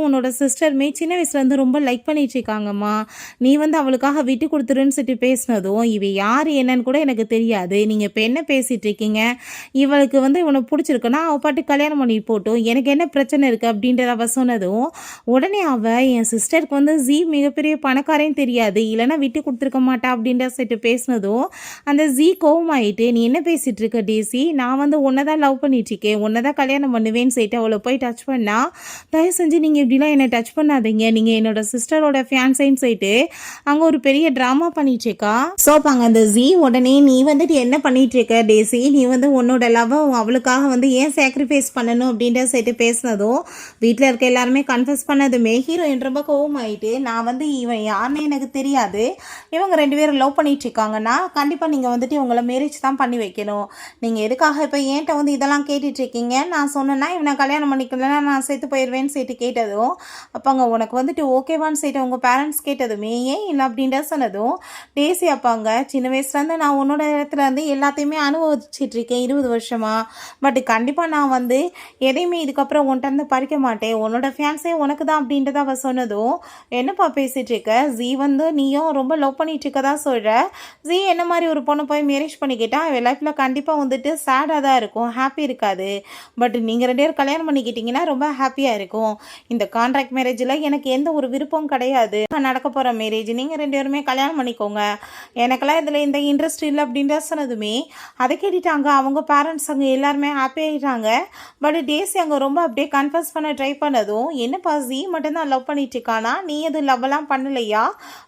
உன்னோட சிஸ்டருமே சின்ன வயசுலேருந்து ரொம்ப லைக் பண்ணிட்டு இருக்காங்கம்மா, நீ வந்து அவளுக்காக விட்டு கொடுத்துருன்னு சொல்லிட்டு பேசினதும், இவ யார் என்னன்னு கூட எனக்கு தெரியாது, நீங்கள் இப்போ என்ன பேசிகிட்டு இருக்கீங்க, இவளுக்கு வந்து இவனை பிடிச்சிருக்குன்னா அவள் பாட்டு கல்யாணம் பண்ணி போட்டோம், எனக்கு என்ன பிரச்சனை இருக்குது அப்படின்றத அவள் சொன்னதும், உடனே அவள் என் சிஸ்டருக்கு வந்து ஜீ மிகப்பெரிய பணக்காரையும் தெரியாது, இல்லைனா விட்டு கொடுத்துருக்க மாட்டா அப்படின்ற சொல்லிட்டு பேசினதும் அந்த ஜீ கோவமாயிட்டு, நீ என்ன பேசிகிட்டு இருக்க டேசி, நான் வந்து உன்னை தான் லவ் பண்ணிட்டுருக்கேன், உன்னை தான் கல்யாணம் பண்ணுவேன்னு சொல்லிட்டு அவளை போய் டச் பண்ணா, தயவு செஞ்சு நீங்கள் இப்படிலாம் என்னை டச் பண்ணாதீங்க, நீங்கள் என்னோட சிஸ்டரோட ஃபியான்சைன்னு சொல்லிட்டு அங்கே ஒரு பெரிய ட்ராமா பண்ணிட்டுருக்கா. ஸோ அங்கே அந்த ஜீ உடனே நீ வந்துட்டு என்ன பண்ணிகிட்ருக்க டேசி, நீ வந்து உன்னோட லவ் அவளுக்காக வந்து ஏன் சாக்ரிஃபைஸ் பண்ணணும் அப்படின்ற சொல்லிட்டு பேசினதும் வீட்டில் இருக்க எல்லாருமே கன்ஃபஸ் பண்ணதுமே ஹீரோயின் ரொம்ப கோவமாயிட்டு, நான் வந்து இவன் யாருன்னு எனக்கு தெரியாது, இவங்க 2 பேரும் லவ் பண்ணிகிட்ருக்காங்கன்னா கண்டிப்பாக நீங்கள் வந்துட்டு இவங்களை மேரேஜ் தான் பண்ணி வைக்கணும், நீங்கள் எதுக்காக இப்போ ஏன்ட்ட வந்து இதெல்லாம் கேட்டுட்ருக்கீங்க, நான் சொன்னேன்னா இவனை கல்யாணம் பண்ணிக்கலன்னா நான் சேர்த்து போயிடுவேன்னு சொல்லிட்டு கேட்டதும் அப்போ அங்கே உனக்கு வந்துட்டு ஓகேவான்னு சொல்லிட்டு உங்கள் பேரண்ட்ஸ் கேட்டதுமே ஏன் இல்லை அப்படின்ற சொன்னதும் டேசி அப்பாங்க சின்ன வயசுலேருந்து நான் உன்னோட இடத்துல இருந்து எல்லாத்தையுமே அனுபவிச்சிட்ருக்கேன் 20 வருஷமா. பட் கண்டிப்பாக நான் வந்து எதையுமே இதுக்கப்புறம் உன்கிட்ட இருந்து பறிக்க மாட்டேன், உன்னோட ஃபியான்ஸே உனக்கு தான் அப்படின்றத அவள் சொன்னதும் என்னப்பா பேசிகிட்டு இருக்க, ஜி வந்து நீயும் ரொம்ப லவ் பண்ணிட்டு இருக்கதா சொல்கிற, ஜி என்ன மாதிரி ஒரு பொண்ணை போய் மேரேஜ் பண்ணிக்கிட்டா அவள் லைஃப்பில் கண்டிப்பாக வந்துட்டு சேடாக தான் இருக்கும், ஹாப்பி இருக்காது. பட் நீங்கள் 2 பேரும் கல்யாணம் பண்ணிக்கிட்டீங்கன்னா ரொம்ப ஹாப்பியாக இருக்கும். இந்த கான்ட்ராக்ட் மேரேஜில் எனக்கு எந்த ஒரு விருப்பம் கிடையாது, நடக்க போகிற மேரேஜ் நீங்கள் 2 பேருமே கல்யாணம் பண்ணிக்கோங்க, எனக்கெல்லாம் இதில் இந்த இன்ட்ரெஸ்ட் இல்லை அப்படின்ற சொன்னதுமே அதை கேட்டுட்டாங்க அவங்க பேரண்ட்ஸ். அங்கே எல்லாருமே ஹாப்பி ஆகிட்டாங்க. பட் டேசி அங்கே ரொம்ப அப்படியே கன்ஃபர்ஸ் பண்ண ட்ரை பண்ணதும் என்னப்பா ஜி மட்டும்தான் லவ் பண்ணிட்டு இருக்கானா, நீ எதுவும் லவ்வெல்லாம் பண்ணலையா,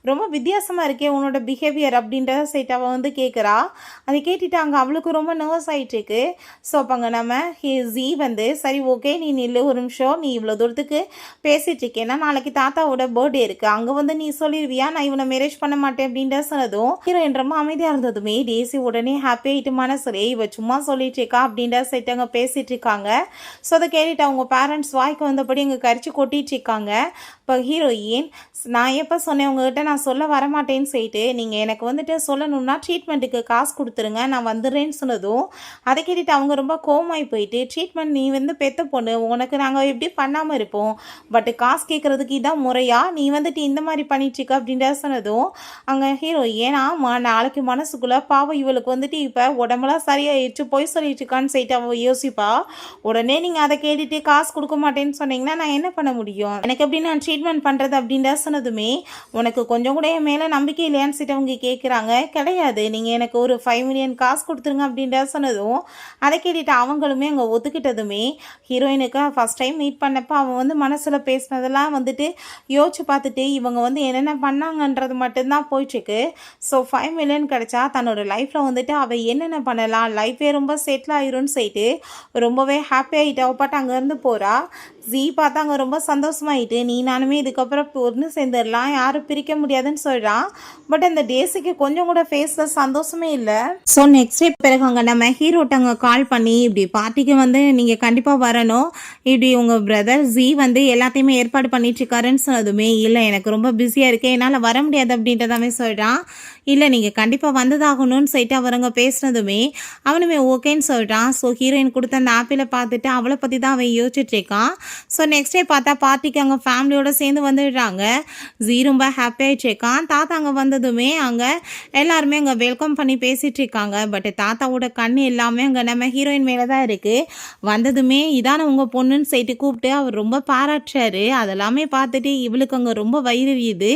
ரொம்ப வித்தியாசமாக இருக்கே உன்னோட பிஹேவியர் அப்படின்ற சைட் அவள் வந்து கேட்குறா. அதை கேட்டுட்டாங்க அவளுக்கு ரொம்ப நர்வஸ் ஆகிட்டு இருக்கு. ஸோ அப்போங்க நம்ம ஜி வந்து சரி ஓகே நீ நில்லு ஒரு நிமிஷம், நீ இவ்வளோ தூரத்துக்கு பேசிகிட்டு இருக்கேன்னா நாளைக்கு தாத்தாவோட பர்த்டே இருக்குது, அங்கே வந்து நீ சொல்லிடுவியா நான் இவனை மேரேஜ் பண்ண மாட்டேன் அப்படின்ற சொன்னதும் ஹீரோயின் ரொம்ப அமைதியாக இருந்ததுமே டேசி உடனே ஹாப்பி ஆகிட்டு மனசுலே இவ சும்மா சொல்லிட்டு இருக்கா அப்படின்ற சைட் அங்கே பேசிகிட்டு இருக்காங்க. ஸோ அதை கேட்டுட்டு அவங்க பேரண்ட்ஸ் வாய்க்கு வந்தபடி அங்கே கரிச்சு கொட்டிட்டு இருக்காங்க. இப்போ ஹீரோயின் நான் எப்போ சொன்னேன் உங்ககிட்ட நான் சொல்ல வரமாட்டேன்னு சொல்லிட்டு நீங்கள் எனக்கு வந்துட்டு சொல்லணும்னா ட்ரீட்மெண்ட்டுக்கு காசு கொடுத்துருங்க நான் வந்துடுறேன்னு சொன்னதும் அதை கேட்டுட்டு அவங்க ரொம்ப கோமாய் போயிட்டு ட்ரீட்மெண்ட் நீ வந்து பெத்த பொண்ணு உனக்கு நாங்கள் எப்படி பண்ணாமல் இருப்போம், பட் காசு கேட்குறதுக்கு இதான் முறையா, நீ வந்துட்டு இந்த மாதிரி பண்ணிட்டுருக்க அப்படின்ற சொன்னதும் அங்கே ஹீரோயின் ஆமாம் நாளைக்கு மனசுக்குள்ளே பாவம் இவளுக்கு வந்துட்டு இப்போ உடம்புலாம் சரியாயிடுச்சு போய் சொல்லிட்டு இருக்கான்னு சொல்லிட்டு அவள் யோசிப்பா. உடனே நீங்கள் அதை கேட்டுட்டு காசு கொடுக்க மாட்டேன்னு சொன்னீங்கன்னா நான் என்ன பண்ண முடியும், எனக்கு எப்படி நான் ட்ரீட்மெண்ட் பண்ணுறது அப்படின்ற சொன்னதுமே உனக்கு கொஞ்சம் கூட என் மேலே நம்பிக்கை இல்லையான்னு சொல்லிட்டு அவங்க கேட்குறாங்க. கிடையாது நீங்கள் எனக்கு ஒரு 5 மில்லியன் காசு கொடுத்துருங்க அப்படின்ற சொன்னதும் அதை கேட்டுட்டு அவங்களுமே அங்கே ஒத்துக்கிட்டதுமே ஹீரோயினுக்கு ஃபஸ்ட் டைம் மீட் பண்ணப்போ அவன் வந்து மனசில் பேசினதெல்லாம் வந்துட்டு யோசிச்சு பார்த்துட்டு இவங்க வந்து என்னென்ன பண்ணாங்கன்றது மட்டும்தான் போயிட்டுருக்கு. ஸோ 5 மில்லியன் கிடச்சா தன்னோட லைஃப்பில் வந்துட்டு அவள் என்னென்ன பண்ணலாம், லைஃபே ரொம்ப செட்டில் ஆயிரும்னு சொல்லிட்டு ரொம்பவே ஹாப்பி ஆகிட்டு அவப்பாட்டு அங்கேருந்து போகிறா. ஜி பார்த்தாங்க ரொம்ப சந்தோஷமாயிட்டு நீ நானுமே இதுக்கப்புறம் ஒன்று சேர்ந்துடலாம் யாரும் பிரிக்க முடியாதுன்னு சொல்கிறான். பட் அந்த டேஸுக்கு கொஞ்சம் கூட ஃபேஸில் சந்தோஷமே இல்லை. ஸோ நெக்ஸ்ட் டே பிறகு அங்கே நம்ம ஹீரோட்டாங்க கால் பண்ணி இப்படி பார்ட்டிக்கு வந்து நீங்கள் கண்டிப்பாக வரணும், இப்படி உங்கள் பிரதர் ஜி வந்து எல்லாத்தையுமே ஏற்பாடு பண்ணிட்டுருக்காருன்னு சொன்னதுமே இல்லை எனக்கு ரொம்ப பிஸியாக இருக்கேன் என்னால் வர முடியாது அப்படின்றதாவே சொல்கிறான். இல்லை நீங்கள் கண்டிப்பாக வந்ததாகணும்னு சொல்லிட்டு அவருங்க பேசுனதுமே அவனுமே ஓகேன்னு சொல்கிறான். ஸோ ஹீரோயின் கொடுத்த அந்த ஆப்பில் பார்த்துட்டு அவளை பற்றி தான் அவன் யோசிச்சுட்டு இருக்கான். ஸோ நெக்ஸ்ட் டே பார்த்தா பார்ட்டிக்கு அங்கே ஃபேமிலியோடு சேர்ந்து வந்துடுறாங்க. ஜீ ரொம்ப ஹாப்பியாகிட்டு இருக்கான். தாத்தா அங்கே வந்ததுமே அங்கே எல்லாருமே அங்கே வெல்கம் பண்ணி பேசிகிட்டு இருக்காங்க. பட் தாத்தாவோட கண் எல்லாமே அங்கே நம்ம ஹீரோயின் மேலே தான் இருக்குது. வந்ததுமே இதான உங்கள் பொண்ணுன்னு சொல்லிட்டு கூப்பிட்டு அவர் ரொம்ப பாராட்டுறாரு. அதெல்லாமே பார்த்துட்டு இவளுக்கு அங்கே ரொம்ப வயிறுவியுது.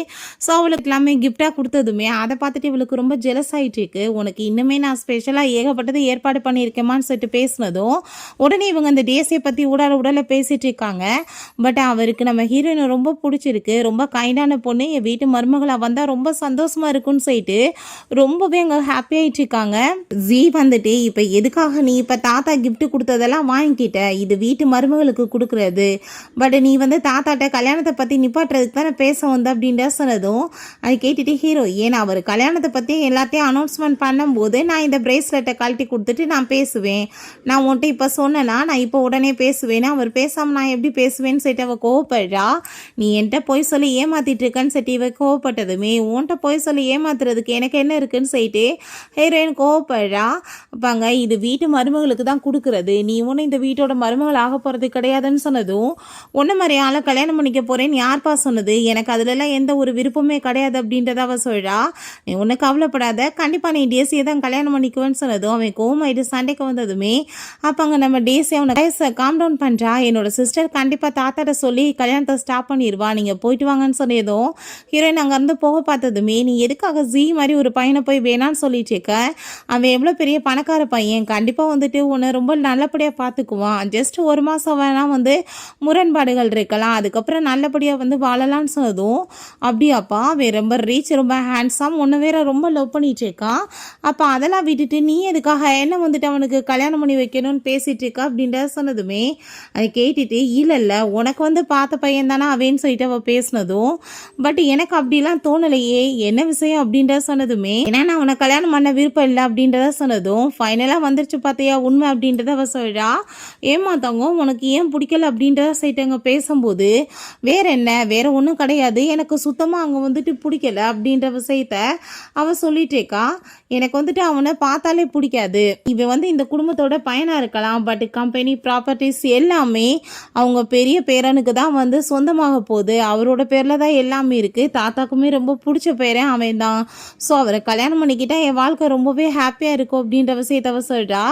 ஸோ அவளுக்கு எல்லாமே கிஃப்டாக கொடுத்ததுமே அதை பார்த்துட்டு இவளுக்கு ரொம்ப ஜெலஸ் ஆகிட்டு இருக்கு. உனக்கு இன்னுமே நான் ஸ்பெஷலாக ஏகப்பட்டது ஏற்பாடு பண்ணியிருக்கேமான்னு சொல்லிட்டு பேசினதும் உடனே இவங்க அந்த டேஸை பற்றி உடலை பேசிகிட்டு இருக்காங்க. பட் அவருக்கு நம்ம ஹீரோயினை ரொம்ப பிடிச்சிருக்கு, ரொம்ப கைண்டான பொண்ணு, என் வீட்டு மருமகளாக வந்தால் ரொம்ப சந்தோஷமாக இருக்குன்னு சொல்லிட்டு ரொம்பவே அங்கே ஹாப்பி ஆகிட்டு இருக்காங்க. ஜி வந்துட்டு இப்போ எதுக்காக நீ இப்போ தாத்தா கிஃப்ட் கொடுத்ததெல்லாம் வாங்கிக்கிட்ட, இது வீட்டு மருமகளுக்கு கொடுக்குறது, பட் நீ வந்து தாத்தாட்ட கல்யாணத்தை பற்றி நிப்பாட்டுறதுக்கு தானே பேச வந்த அப்படின்ற சொன்னதும் அதை கேட்டுட்டு ஹீரோ ஏன்னா அவர் கல்யாணத்தை பற்றி எல்லாத்தையும் அனௌன்ஸ்மெண்ட் பண்ணும்போது நான் இந்த பிரேஸ்லெட்டை கழட்டி கொடுத்துட்டு நான் பேசுவேன், நான் உன்கிட்ட இப்போ சொன்னேன்னா நான் இப்போ உடனே பேசுவேன், அவர் பேசாமல் நான் எப்படி பேசுவேன்னு சொல்லிட்டு அவள் கோவப்படுறா. நீ என்கிட்ட போய் சொல்லி ஏமாத்திட்டு இருக்கன்னு சொல்லிட்டு இவ கோவப்பட்டதுமே உன்கிட்ட போய் சொல்லி ஏமாத்துறதுக்கு எனக்கு என்ன இருக்குன்னு சொல்லிட்டு ஹீரோயின் கோவப்படுறா. அப்பாங்க இது வீட்டு மருமகளுக்கு தான் கொடுக்குறது, நீ ஒன்றும் இந்த வீட்டோட மருமகள் ஆக போகிறது கிடையாதுன்னு சொன்னதும் ஒன்றை மாதிரி ஆளை கல்யாணம் பண்ணிக்க போகிறேன்னு யார்ப்பா சொன்னது, எனக்கு அதுலலாம் எந்த ஒரு விருப்பமே கிடையாது அப்படின்றத அவள் சொல்கிறா. நீ ஒன்று கவலைப்படாத கண்டிப்பாக நீ டேசியை தான் கல்யாணம் பண்ணிக்குவேன்னு சொன்னதும் அவன் கோவமாயிட்டு சண்டைக்கு வந்ததுமே அப்பாங்க நம்ம டேசி அவனை வயசை காம் டவுன் பண்ணுறா. என்னோட சிஸ்டர் கண்டிப்பாக தாத்தாட்ட சொல்லி கல்யாணத்தை ஸ்டாப் பண்ணிடுவா, நீங்கள் போயிட்டு வாங்கன்னு சொன்னதும் ஹீரோயின் அங்கேருந்து போக பார்த்ததுமே நீ எதுக்காக ஜி மாதிரி ஒரு பையனை போய் வேணான்னு சொல்லிட்டு இருக்க, அவன் எவ்வளோ பெரிய பணக்கார பையன், கண்டிப்பாக வந்துட்டு உன்னை ரொம்ப நல்லபடியாக பார்த்துக்குவான், ஜஸ்ட் 1 மாதம் வேணால் வந்து முரண்பாடுகள் இருக்கலாம், அதுக்கப்புறம் நல்லபடியாக வந்து வாழலான்னு சொன்னதும் அப்படியாப்பா அவன் ரொம்ப ரீச் ரொம்ப ஹேண்ட்ஸாம் உன்னை வேற ரொம்ப லவ் பண்ணிட்டு இருக்கான், அப்போ அதெல்லாம் விட்டுட்டு நீ எதுக்காக என்ன வந்துட்டு அவனுக்கு கல்யாணம் பண்ணி வைக்கணும்னு பேசிட்டு இருக்கா அப்படின்ற சொன்னதுமே அதை கேட்டுட்டு இல்லை உனக்கு வந்து பார்த்த பையன் தானே அவன்னு சொல்லிட்டு அவள் பேசினதும், பட் எனக்கு அப்படிலாம் தோணலையே, என்ன விஷயம் அப்படின்றத சொன்னதுமே, ஏன்னா நான் உனக்கு கல்யாணம் பண்ண விருப்பம் இல்லை அப்படின்றத சொன்னதும், ஃபைனலாக வந்துருச்சு பார்த்தியா உண்மை அப்படின்றத அவள் சொல்கிறா. ஏமாத்தவங்க உனக்கு ஏன் பிடிக்கல அப்படின்றத சொல்லிட்டு அங்கே பேசும்போது, வேற என்ன, வேற ஒன்றும் கிடையாது, எனக்கு சுத்தமாக அங்கே வந்துட்டு பிடிக்கல அப்படின்ற விஷயத்த அவள் சொல்லிட்டேக்கா. எனக்கு வந்துட்டு அவனை பார்த்தாலே பிடிக்காது, இவன் வந்து இந்த குடும்பத்தோட பையனாக இருக்கலாம், பட் கம்பெனி ப்ராப்பர்ட்டிஸ் எல்லாமே அவங்க பெரிய பேரனுக்கு தான் வந்து சொந்தமாக போகுது, அவரோட பேரில் தான் எல்லாமே இருக்குது, தாத்தாக்குமே ரொம்ப பிடிச்ச பேரே அவன் தான், ஸோ அவரை கல்யாணம் பண்ணிக்கிட்டா என் வாழ்க்கை ரொம்பவே ஹாப்பியாக இருக்கும் அப்படின்ற விஷயத்த அவ சொல்கிறா.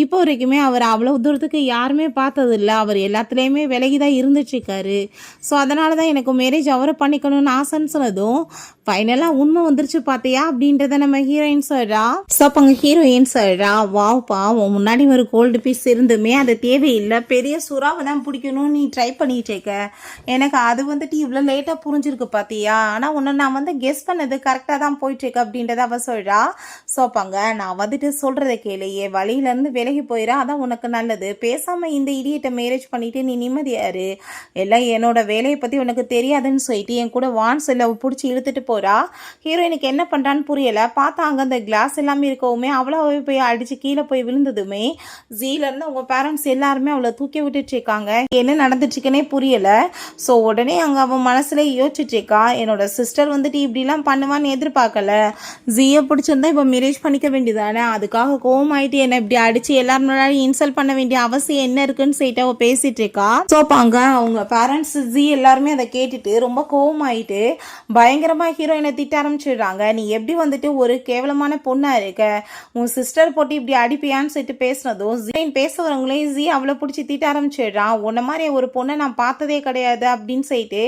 இப்போ வரைக்குமே அவர் அவ்வளோ தூரத்துக்கு யாருமே பார்த்ததில்ல, அவர் எல்லாத்துலேயுமே விலகி தான் இருந்துட்டுருக்காரு, ஸோ அதனால தான் எனக்கு மேரேஜ் அவரை பண்ணிக்கணும்னு ஆசைன்னு சொன்னதும், ஃபைனலாக உண்மை வந்துருச்சு பார்த்தியா அப்படின்றத நம்ம ஹீரோயின் சொல்கிறா. ஸோ அப்போ அங்கே ஹீரோயின் சொல்கிறா, வாவ்ப்பா உன் முன்னாடி ஒரு கோல்டு பீஸ் இருந்துமே அது தேவையில்லை, பெரிய சுறாவை தான் பிடிக்கணும்னு நீ ட்ரை பண்ணிட்டேக்க, எனக்கு அது வந்துட்டு இவ்வளோ லேட்டாக புரிஞ்சிருக்கு பார்த்தியா, ஆனால் உன்னை நான் வந்து கெஸ் பண்ணது கரெக்டாக தான் போயிட்டுருக்கு அப்படின்றத அவள் சொல்கிறா. ஸோ அப்பாங்க நான் வந்துட்டு சொல்கிறத கேளையே, வழியிலேருந்து விலகி போயிடா, அதான் உனக்கு நல்லது, பேசாமல் இந்த இடியட்டை மேரேஜ் பண்ணிவிட்டு நீ நிம்மதியாரு, எல்லாம் என்னோட வேலையை பற்றி உனக்கு தெரியாதுன்னு சொல்லிட்டு என் கூட வான் செல்ல பிடிச்சி இழுத்துட்டு போகிறா. ஹீரோயினுக்கு என்ன பண்ணுறான்னு புரியலை, பார்த்தா அங்கே அந்த கிளாஸ் எல்லாமே இருக்கவுமே அவ்வளோவே போய் அடித்து கீழே போய் விழுந்ததுமே ஜீலேருந்து அவங்க பேரண்ட்ஸ் எல்லாருமே அவளை தூக்கி விட்டுட்ருக்காங்க, என்ன நடந்துட்டுருக்குன்னே புரியலை. ஸோ உடனே அங்கே அவன் மனசில் யோசிச்சுட்ருக்கா, என்னோட சிஸ்டர் வந்துட்டு இப்படிலாம் பண்ணுவான்னு எதிர்பார்க்கல, ஜீயை பிடிச்சிருந்தா இப்போ மேரேஜ் பண்ணிக்க வேண்டியதானே, அதுக்காக கோவமாயிட்டு என்னை இப்படி அடித்து எல்லாரும் முன்னாடி இன்சல்ட் பண்ண வேண்டிய அவசியம் என்ன இருக்குன்னு சொல்லிட்டு அவள் பேசிகிட்டு இருக்கா. ஸோ அப்போ அங்கே அவங்க பேரண்ட்ஸ் ஜீ எல்லாருமே அதை கேட்டுட்டு ரொம்ப கோவமாயிட்டு பயங்கரமாக ஹீரோயினை திட்ட ஆரம்பிச்சிடுறாங்க. நீ எப்படி வந்துட்டு ஒரு கேவலமான பொண்ணாக இருக்க, உன் சிஸ்டர் போட்டு இப்படி அடிப்பியான்னு சொல்லிட்டு பேசினதும் ஜீன் பேசுறவங்களையும் ஜீ அவளை பிடிச்சி திட்ட ஆரம்பிச்சிடுறான். உன்ன மாதிரி ஒரு பொண்ணை நான் பார்த்ததே கிடையாது அப்படின்னு சொல்லிட்டு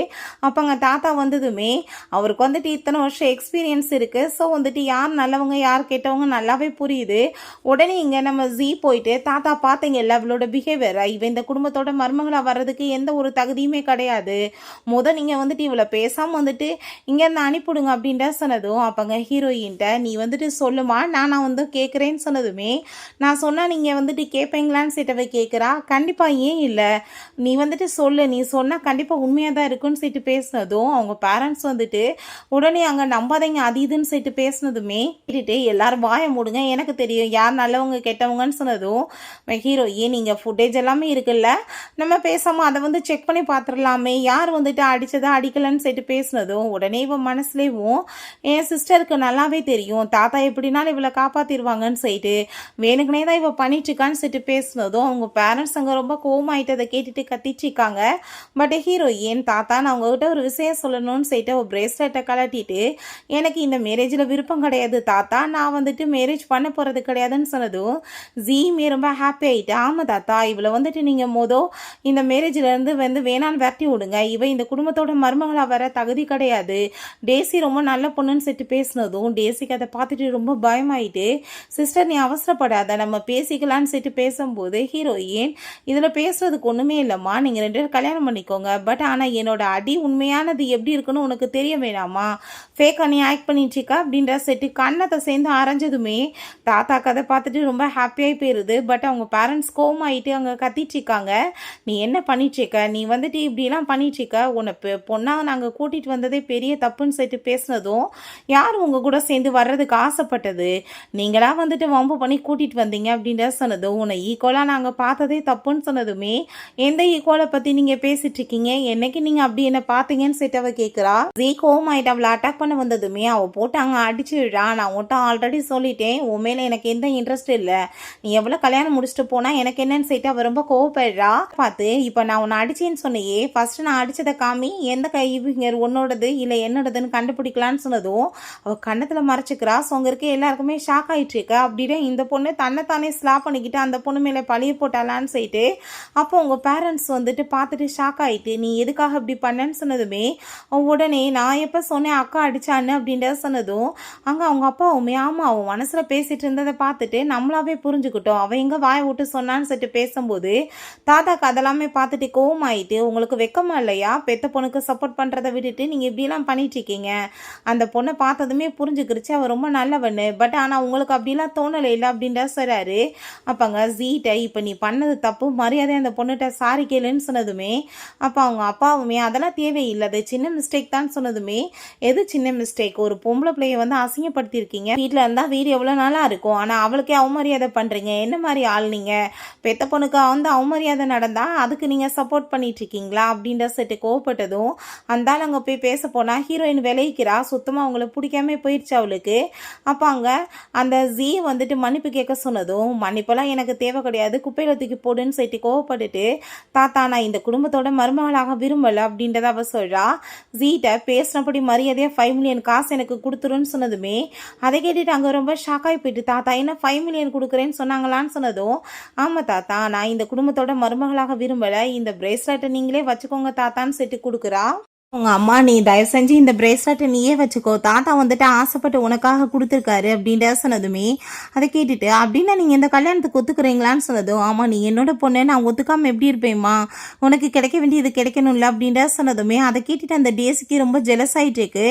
அப்போ அங்கே தாத்தா வந்ததுமே அவருக்கு வந்துட்டு இத்தனை வருஷம் எக்ஸ்பீரியன்ஸ் இருக்குது, ஸோ வந்துட்டு யார் நல்லவங்க யார் கெட்டவங்க நல்லாவே புரியுது. உடனே இங்கே நம்ம ஜீ போயிட்டு தாத்தா பார்த்தீங்கல்ல அவளோட பிஹேவியரை, இவன் இந்த குடும்பத்தோட மருமகளாக வர்றதுக்கு எந்த ஒரு தகுதியுமே கிடையாது, நீங்கள் வந்துட்டு இவளை பேசாமல் வந்துட்டு இங்கேருந்து அனுப்பிவிடுங்க அப்படின்ற சொன்னதும் அப்போங்க ஹீரோயின்ட்ட நீ வந்துட்டு சொல்லுமா நான் வந்து கேட்குறேன்னு சொன்னதுமே, நான் சொன்னால் நீங்கள் வந்துட்டு கேட்பீங்களான்னு சிட்டவை கேட்குறா. கண்டிப்பாக ஏன் இல்லை, நீ வந்துட்டு சொல்லு, நீ சொன்னால் கண்டிப்பாக உண்மையாக தான் இருக்குன்னு சொல்லிட்டு பேசினதும் அவங்க பேரண்ட்ஸ் வந்துட்டு உடனே அங்கே நம்பாதீங்க அது இதுன்னு சொல்லிட்டு பேசினதுமே கேட்டுட்டு எல்லாரும் வாய மூடுங்க, எனக்கு தெரியும் யார் நல்லவங்க கெட்டவங்கன்னு சொன்னதும் ஹீரோயின் நீங்கள் ஃபுட்டேஜ் எல்லாமே இருக்குல்ல, நம்ம பேசாமல் அதை வந்து செக் பண்ணி பார்த்துடலாமே, யார் வந்துட்டு அடித்ததா அடிக்கலன்னு சொல்லிட்டு பேசினதும் உடனே இவன் மனசுலேயும் என் சிஸ்டருக்கு நல்லாவே தெரியும் தாத்தா எப்படினாலும் இவளை காப்பாற்றிடுவாங்கன்னு சொல்லிட்டு வேணுக்குனே தான் இவள் பண்ணிட்டுருக்கான்னு சொல்லிட்டு பேசினதும் அவங்க பேரண்ட்ஸ் அங்கே ரொம்ப கோவமாயிட்டு அதை கேட்டுட்டு கத்திட்டுருக்காங்க. பட் ஹீரோயின் தாத்தா நான் உங்ககிட்ட ஒரு விஷயம் சொல்லணும்னு சொல்லிட்டு ஒரு பிரேஸ்லெட்டை கலட்டிட்டு எனக்கு இந்த மேரேஜில் விருப்பம் கிடையாது தாத்தா, நான் வந்துட்டு மேரேஜ் பண்ண போகிறது கிடையாதுன்னு சொன்னதும் ஜீமே ரொம்ப ஹாப்பி ஆகிட்டு, ஆமாம் தாத்தா இவளை வந்துட்டு நீங்கள் இந்த மேரேஜிலேருந்து வந்து வேணான்னு விரட்டி விடுங்க, இவன் இந்த குடும்பத்தோட மருமகளாக வர தகுதி கிடையாது, டேசி ரொம்ப நல்ல பொண்ணுன்னு சொல்லிட்டு பேசினதும் டேசிக்கு அதை பார்த்துட்டு ரொம்ப பயமாயிட்டு, சிஸ்டர் நீ அவசரப்படாத நம்ம பேசிக்கலான்னு சொல்லிட்டு பேசும்போது ஹீரோயின் இதில் பேசுறதுக்கு ஒன்றுமே இல்லைம்மா, நீங்கள் 2 பேரும் கல்யாணம் பண்ணிக்கோங்க, பட் ஆனால் என்னோட அடி உண்மையானது எப்படி இருக்குன்னு உனக்கு தெரிய வேணாமா, ஃபேக்காக நீ ஆக்ட் பண்ணிட்டுருக்கா அப்படின்ற செட்டு கண்ணத்தை சேர்ந்து அரைஞ்சதுமே தாத்தா கதை பார்த்துட்டு ரொம்ப ஹாப்பியாகி போயிடுது. பட் அவங்க பேரண்ட்ஸ் கோவமாயிட்டு அங்கே கத்திட்டுருக்காங்க, நீ என்ன பண்ணிட்டுருக்க, நீ வந்துட்டு இப்படிலாம் பண்ணிட்டுருக்க, உன்னை பொண்ணாக நாங்கள் கூட்டிகிட்டு வந்ததே பெரிய தப்புன்னு சொல்லிட்டு பேசினதும் யார் உங்கள் கூட சேர்ந்து வர்றதுக்கு ஆசைப்பட்டது, நீங்களா வந்துட்டு வம்பு பண்ணி கூட்டிகிட்டு வந்தீங்க அப்படின்ற சொன்னதும் உன்னை ஈக்குவலாக நாங்கள் பார்த்ததே தப்புன்னு சொன்னதுமே எந்த ஈக்குவலை பற்றி நீங்கள் பேசிட்டு இருக்கீங்க, என்னைக்கு நீங்கள் அப்படி என்ன பார்த்தீங்கன்னு சொல்லிட்டு அவள் கேட்குறா. ஜீ கோவமாயிட்டு அவளை அட்டாக் பண்ண வந்ததுமே அவள் போட்டு அங்கே அடிச்சுடுறா. நான் உன்ட்ட ஆல்ரெடி சொல்லிட்டேன் உன் மேலே எனக்கு எந்த இன்ட்ரெஸ்ட் இல்லை, நீ எவ்வளோ கல்யாணம் முடிச்சுட்டு போனால் எனக்கு என்னன்னு சொல்லிட்டு அவள் ரொம்ப கோவப்படுறா. பார்த்து இப்போ நான் உன்னை அடிச்சேன்னு சொன்னையே, ஃபர்ஸ்ட் நான் அடிச்சதை காமி, எந்த கை உன்னோடது இல்லை என்னோடதுன்னு கண்டுபிடிக்கலான்னு சொன்னதும் அவள் கண்ணத்தில் மறைச்சிக்கிறா. ஸோ அங்கே இருக்க எல்லாருக்குமே ஷாக் ஆகிட்டு இருக்க, அப்படின்னா இந்த பொண்ணு தன்னைத்தானே ஸ்லாப் பண்ணிக்கிட்டு அந்த பொண்ணு மேலே பழிய போட்டாலான்னு சொல்லிட்டு அப்போ உங்கள் பேரண்ட்ஸ் வந்துட்டு பார்த்துட்டு ஷாக் ஆகிட்டு நீ எதுக்காக இப்படி பண்ணேன்னு சொன்னதுமே உடனே நான் எப்போ சொன்னேன் அக்கா அடித்தான்னு அப்படின்றத சொன்னதும் அங்கே அவங்க அப்பாவுமே ஆமாம் அவன் மனசில் பேசிகிட்டு இருந்ததை பார்த்துட்டு நம்மளாவே புரிஞ்சுக்கிட்டோம், அவன் எங்கே வாயை விட்டு சொன்னான்னு சொல்லிட்டு பேசும்போது தாத்தாக்கு அதெல்லாமே பார்த்துட்டு கோவமாயிட்டு உங்களுக்கு வெக்கமா இல்லையா, பெத்த பொண்ணுக்கு சப்போர்ட் பண்ணுறதை விட்டுட்டு நீங்கள் இப்படிலாம் பண்ணிட்டு இருக்கீங்க, பண்ணுறீங்க? அந்த பொண்ணை பார்த்ததுமே புரிஞ்சுக்கிருச்சு அவள் ரொம்ப நல்லவன்னு. பட் ஆனால் உங்களுக்கு அப்படிலாம் தோணலை இல்லை அப்படின்ட்டு சொல்கிறாரு. அப்போங்க ஜீட்டை இப்போ நீ பண்ணது தப்பு, மரியாதை அந்த பொண்ணுகிட்ட சாரி கேளுன்னு சொன்னதுமே அப்போ அவங்க அப்பாவுமே அதெல்லாம் தேவையில்லை, அது சின்ன மிஸ்டேக் தான் சொன்னதுமே எது சின்ன மிஸ்டேக்? ஒரு பொம்பளை பிள்ளையை வந்து அசிங்கப்படுத்தியிருக்கீங்க, வீட்டில் இருந்தால் வீடு எவ்வளோ நாளாக இருக்கும், ஆனால் அவளுக்கே அவமரியாதை பண்ணுறீங்க. என்ன மாதிரி ஆள் நீங்கள்? பெத்த பொண்ணுக்கு வந்து அவமரியாதை நடந்தால் அதுக்கு நீங்கள் சப்போர்ட் பண்ணிட்டு இருக்கீங்களா அப்படின்ற செட்டு கோவப்பட்டதும் அந்த ஆள் அங்கே போய் பேச போனால் ஹீரோயின் விளைவிக்கிறா. சுத்தமாக அவங்கள பிடிக்காம போயிடுச்சு அவளுக்கு. அப்போ அங்கே அந்த ஜீ வந்துட்டு மன்னிப்பு கேட்க சொன்னதும் மன்னிப்பெல்லாம் எனக்கு தேவை கிடையாது, குப்பையில் தூக்கி போடுன்னு சொல்லிட்டு கோவப்பட்டுட்டு தாத்தா நான் இந்த குடும்பத்தோட மருமகளாக விரும்பலை அப்படின்றத அவ சொல்கிறா. ஜீட்ட பேசினபடி மரியாதையாக 5 மில்லியன் காசு எனக்கு கொடுத்துருன்னு சொன்னதுமே அதை கேட்டுட்டு அங்கே ரொம்ப ஷாக்காகி போயிட்டு தாத்தா என்ன 5 மில்லியன் கொடுக்குறேன்னு சொன்னாங்களான்னு சொன்னதும் ஆமாம் தாத்தா நான் இந்த குடும்பத்தோட மருமகளாக விரும்பலை, இந்த பிரேஸ்லெட்டை நீங்களே வச்சுக்கோங்க தாத்தான்னு சொல்லிட்டு கொடுக்குறா. உங்கள் அம்மா நீ தயவு செஞ்சு இந்த பிரேஸ்லெட்டை நீயே வச்சுக்கோ, தாத்தா வந்துட்டு ஆசைப்பட்டு உனக்காக கொடுத்துருக்காரு அப்படின்ற சொன்னதுமே அதை கேட்டுட்டு அப்படின்னா நீங்கள் இந்த கல்யாணத்துக்கு ஒத்துக்குறீங்களான்னு சொன்னதும் ஆமாம் நீ என்னோட பொண்ணு, நான் ஒத்துக்காமல் எப்படி இருப்பேம்மா, உனக்கு கிடைக்க வேண்டியது கிடைக்கணும்ல அப்படின்ற சொன்னதுமே அதை கேட்டுட்டு அந்த டேஸுக்கு ரொம்ப ஜெலஸ் ஆகிட்டு இருக்கு.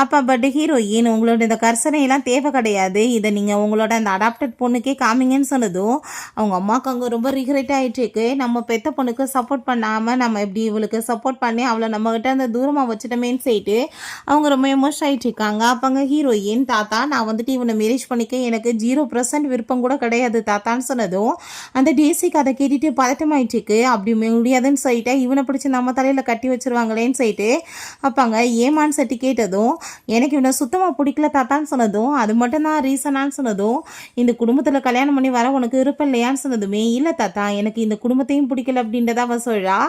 அப்போ பட் ஹீரோயின் உங்களோட இந்த கர்சனையெல்லாம் தேவை கிடையாது, இதை நீங்கள் உங்களோட அந்த அடாப்டட் பொண்ணுக்கே காமிங்கன்னு சொன்னதும் அவங்க அம்மாவுக்கு அங்கே ரொம்ப ரிக்ரெட் ஆகிட்டு இருக்கு. நம்ம பெத்த பொண்ணுக்கு சப்போர்ட் பண்ணாமல் நம்ம எப்படி இவளுக்கு சப்போர்ட் பண்ணி அவளை நம்மகிட்ட அந்த தூரமாக வச்சுட்டமேன்னு சொல்லிட்டு அவங்க ரொம்ப எமோஷன் ஆகிட்டு இருக்காங்க. அப்போங்க ஹீரோயின் தாத்தா நான் வந்துட்டு இவனை மேரேஜ் பண்ணிக்க எனக்கு 0% விருப்பம் கூட கிடையாது தாத்தான்னு சொன்னதும் அந்த டேஸிக்கு அதை கேட்டுட்டு பதட்டமாயிட்டு இருக்கு. அப்படி முடியாதுன்னு சொல்லிட்டு இவனை பிடிச்சி நம்ம தலையில் கட்டி வச்சிருவாங்களேன்னு சொல்லிட்டு அப்பாங்க ஏமான்னு சட்டி கேட்டதும் எனக்கு இவனை சுத்தமாக பிடிக்கல தாத்தான்னு சொன்னதும் அது மட்டும் தான் ரீசனான்னு சொன்னதும் இந்த குடும்பத்தில் கல்யாணம் பண்ணி வர உனக்கு விருப்பம் இல்லையான்னு சொன்னதுமே இல்லை தாத்தா எனக்கு இந்த குடும்பத்தையும் பிடிக்கல அப்படின்றத அவ சொல்கிறா.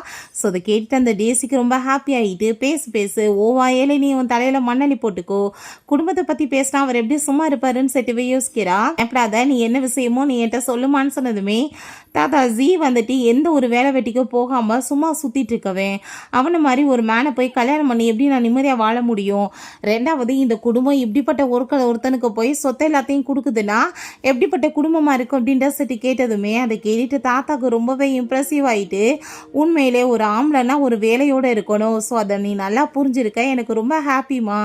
ஸோ அதை கேட்டுட்டு அந்த டேஸிக்கு ரொம்ப ஹாப்பி ஆகிட்டு பேசு ஓவாயில நீ உன் தலையில மண்ணலி போட்டுக்கோ, குடும்பத்தை பத்தி பேசினா அவர் எப்படி சும்மா இருப்பாருன்னு செட்டுவே யோசிக்கிறா. எப்படாத நீ என்ன விஷயமோ நீ என்கிட்ட சொல்லுமான்னு சொன்னதுமே தாத்தா ஜீ வந்துட்டு எந்த ஒரு வேலை வெட்டிக்கோ போகாம சும்மா சுத்திட்டு இருக்கவே அவனை மாதிரி ஒரு மேனை போய் கல்யாணம் பண்ணி எப்படி நான் நிம்மதியாக வாழ முடியும், ரெண்டாவது இந்த குடும்பம் இப்படிப்பட்ட ஒருத்தனுக்கு போய் சொத்தை எல்லாத்தையும் கொடுக்குதுன்னா எப்படிப்பட்ட குடும்பமா இருக்கும் அப்படின்ற சட்டி கேட்டதுமே அதை கேட்டுட்டு தாத்தாக்கு ரொம்பவே இம்ப்ரெசிவ் ஆயிட்டு உண்மையிலே ஒரு ஆம்பளைன்னா ஒரு வேலையோட இருக்கணும், ஸோ அதை நீ நல்லா புரிஞ்சிருக்க, எனக்கு ரொம்ப ஹாப்பிமா,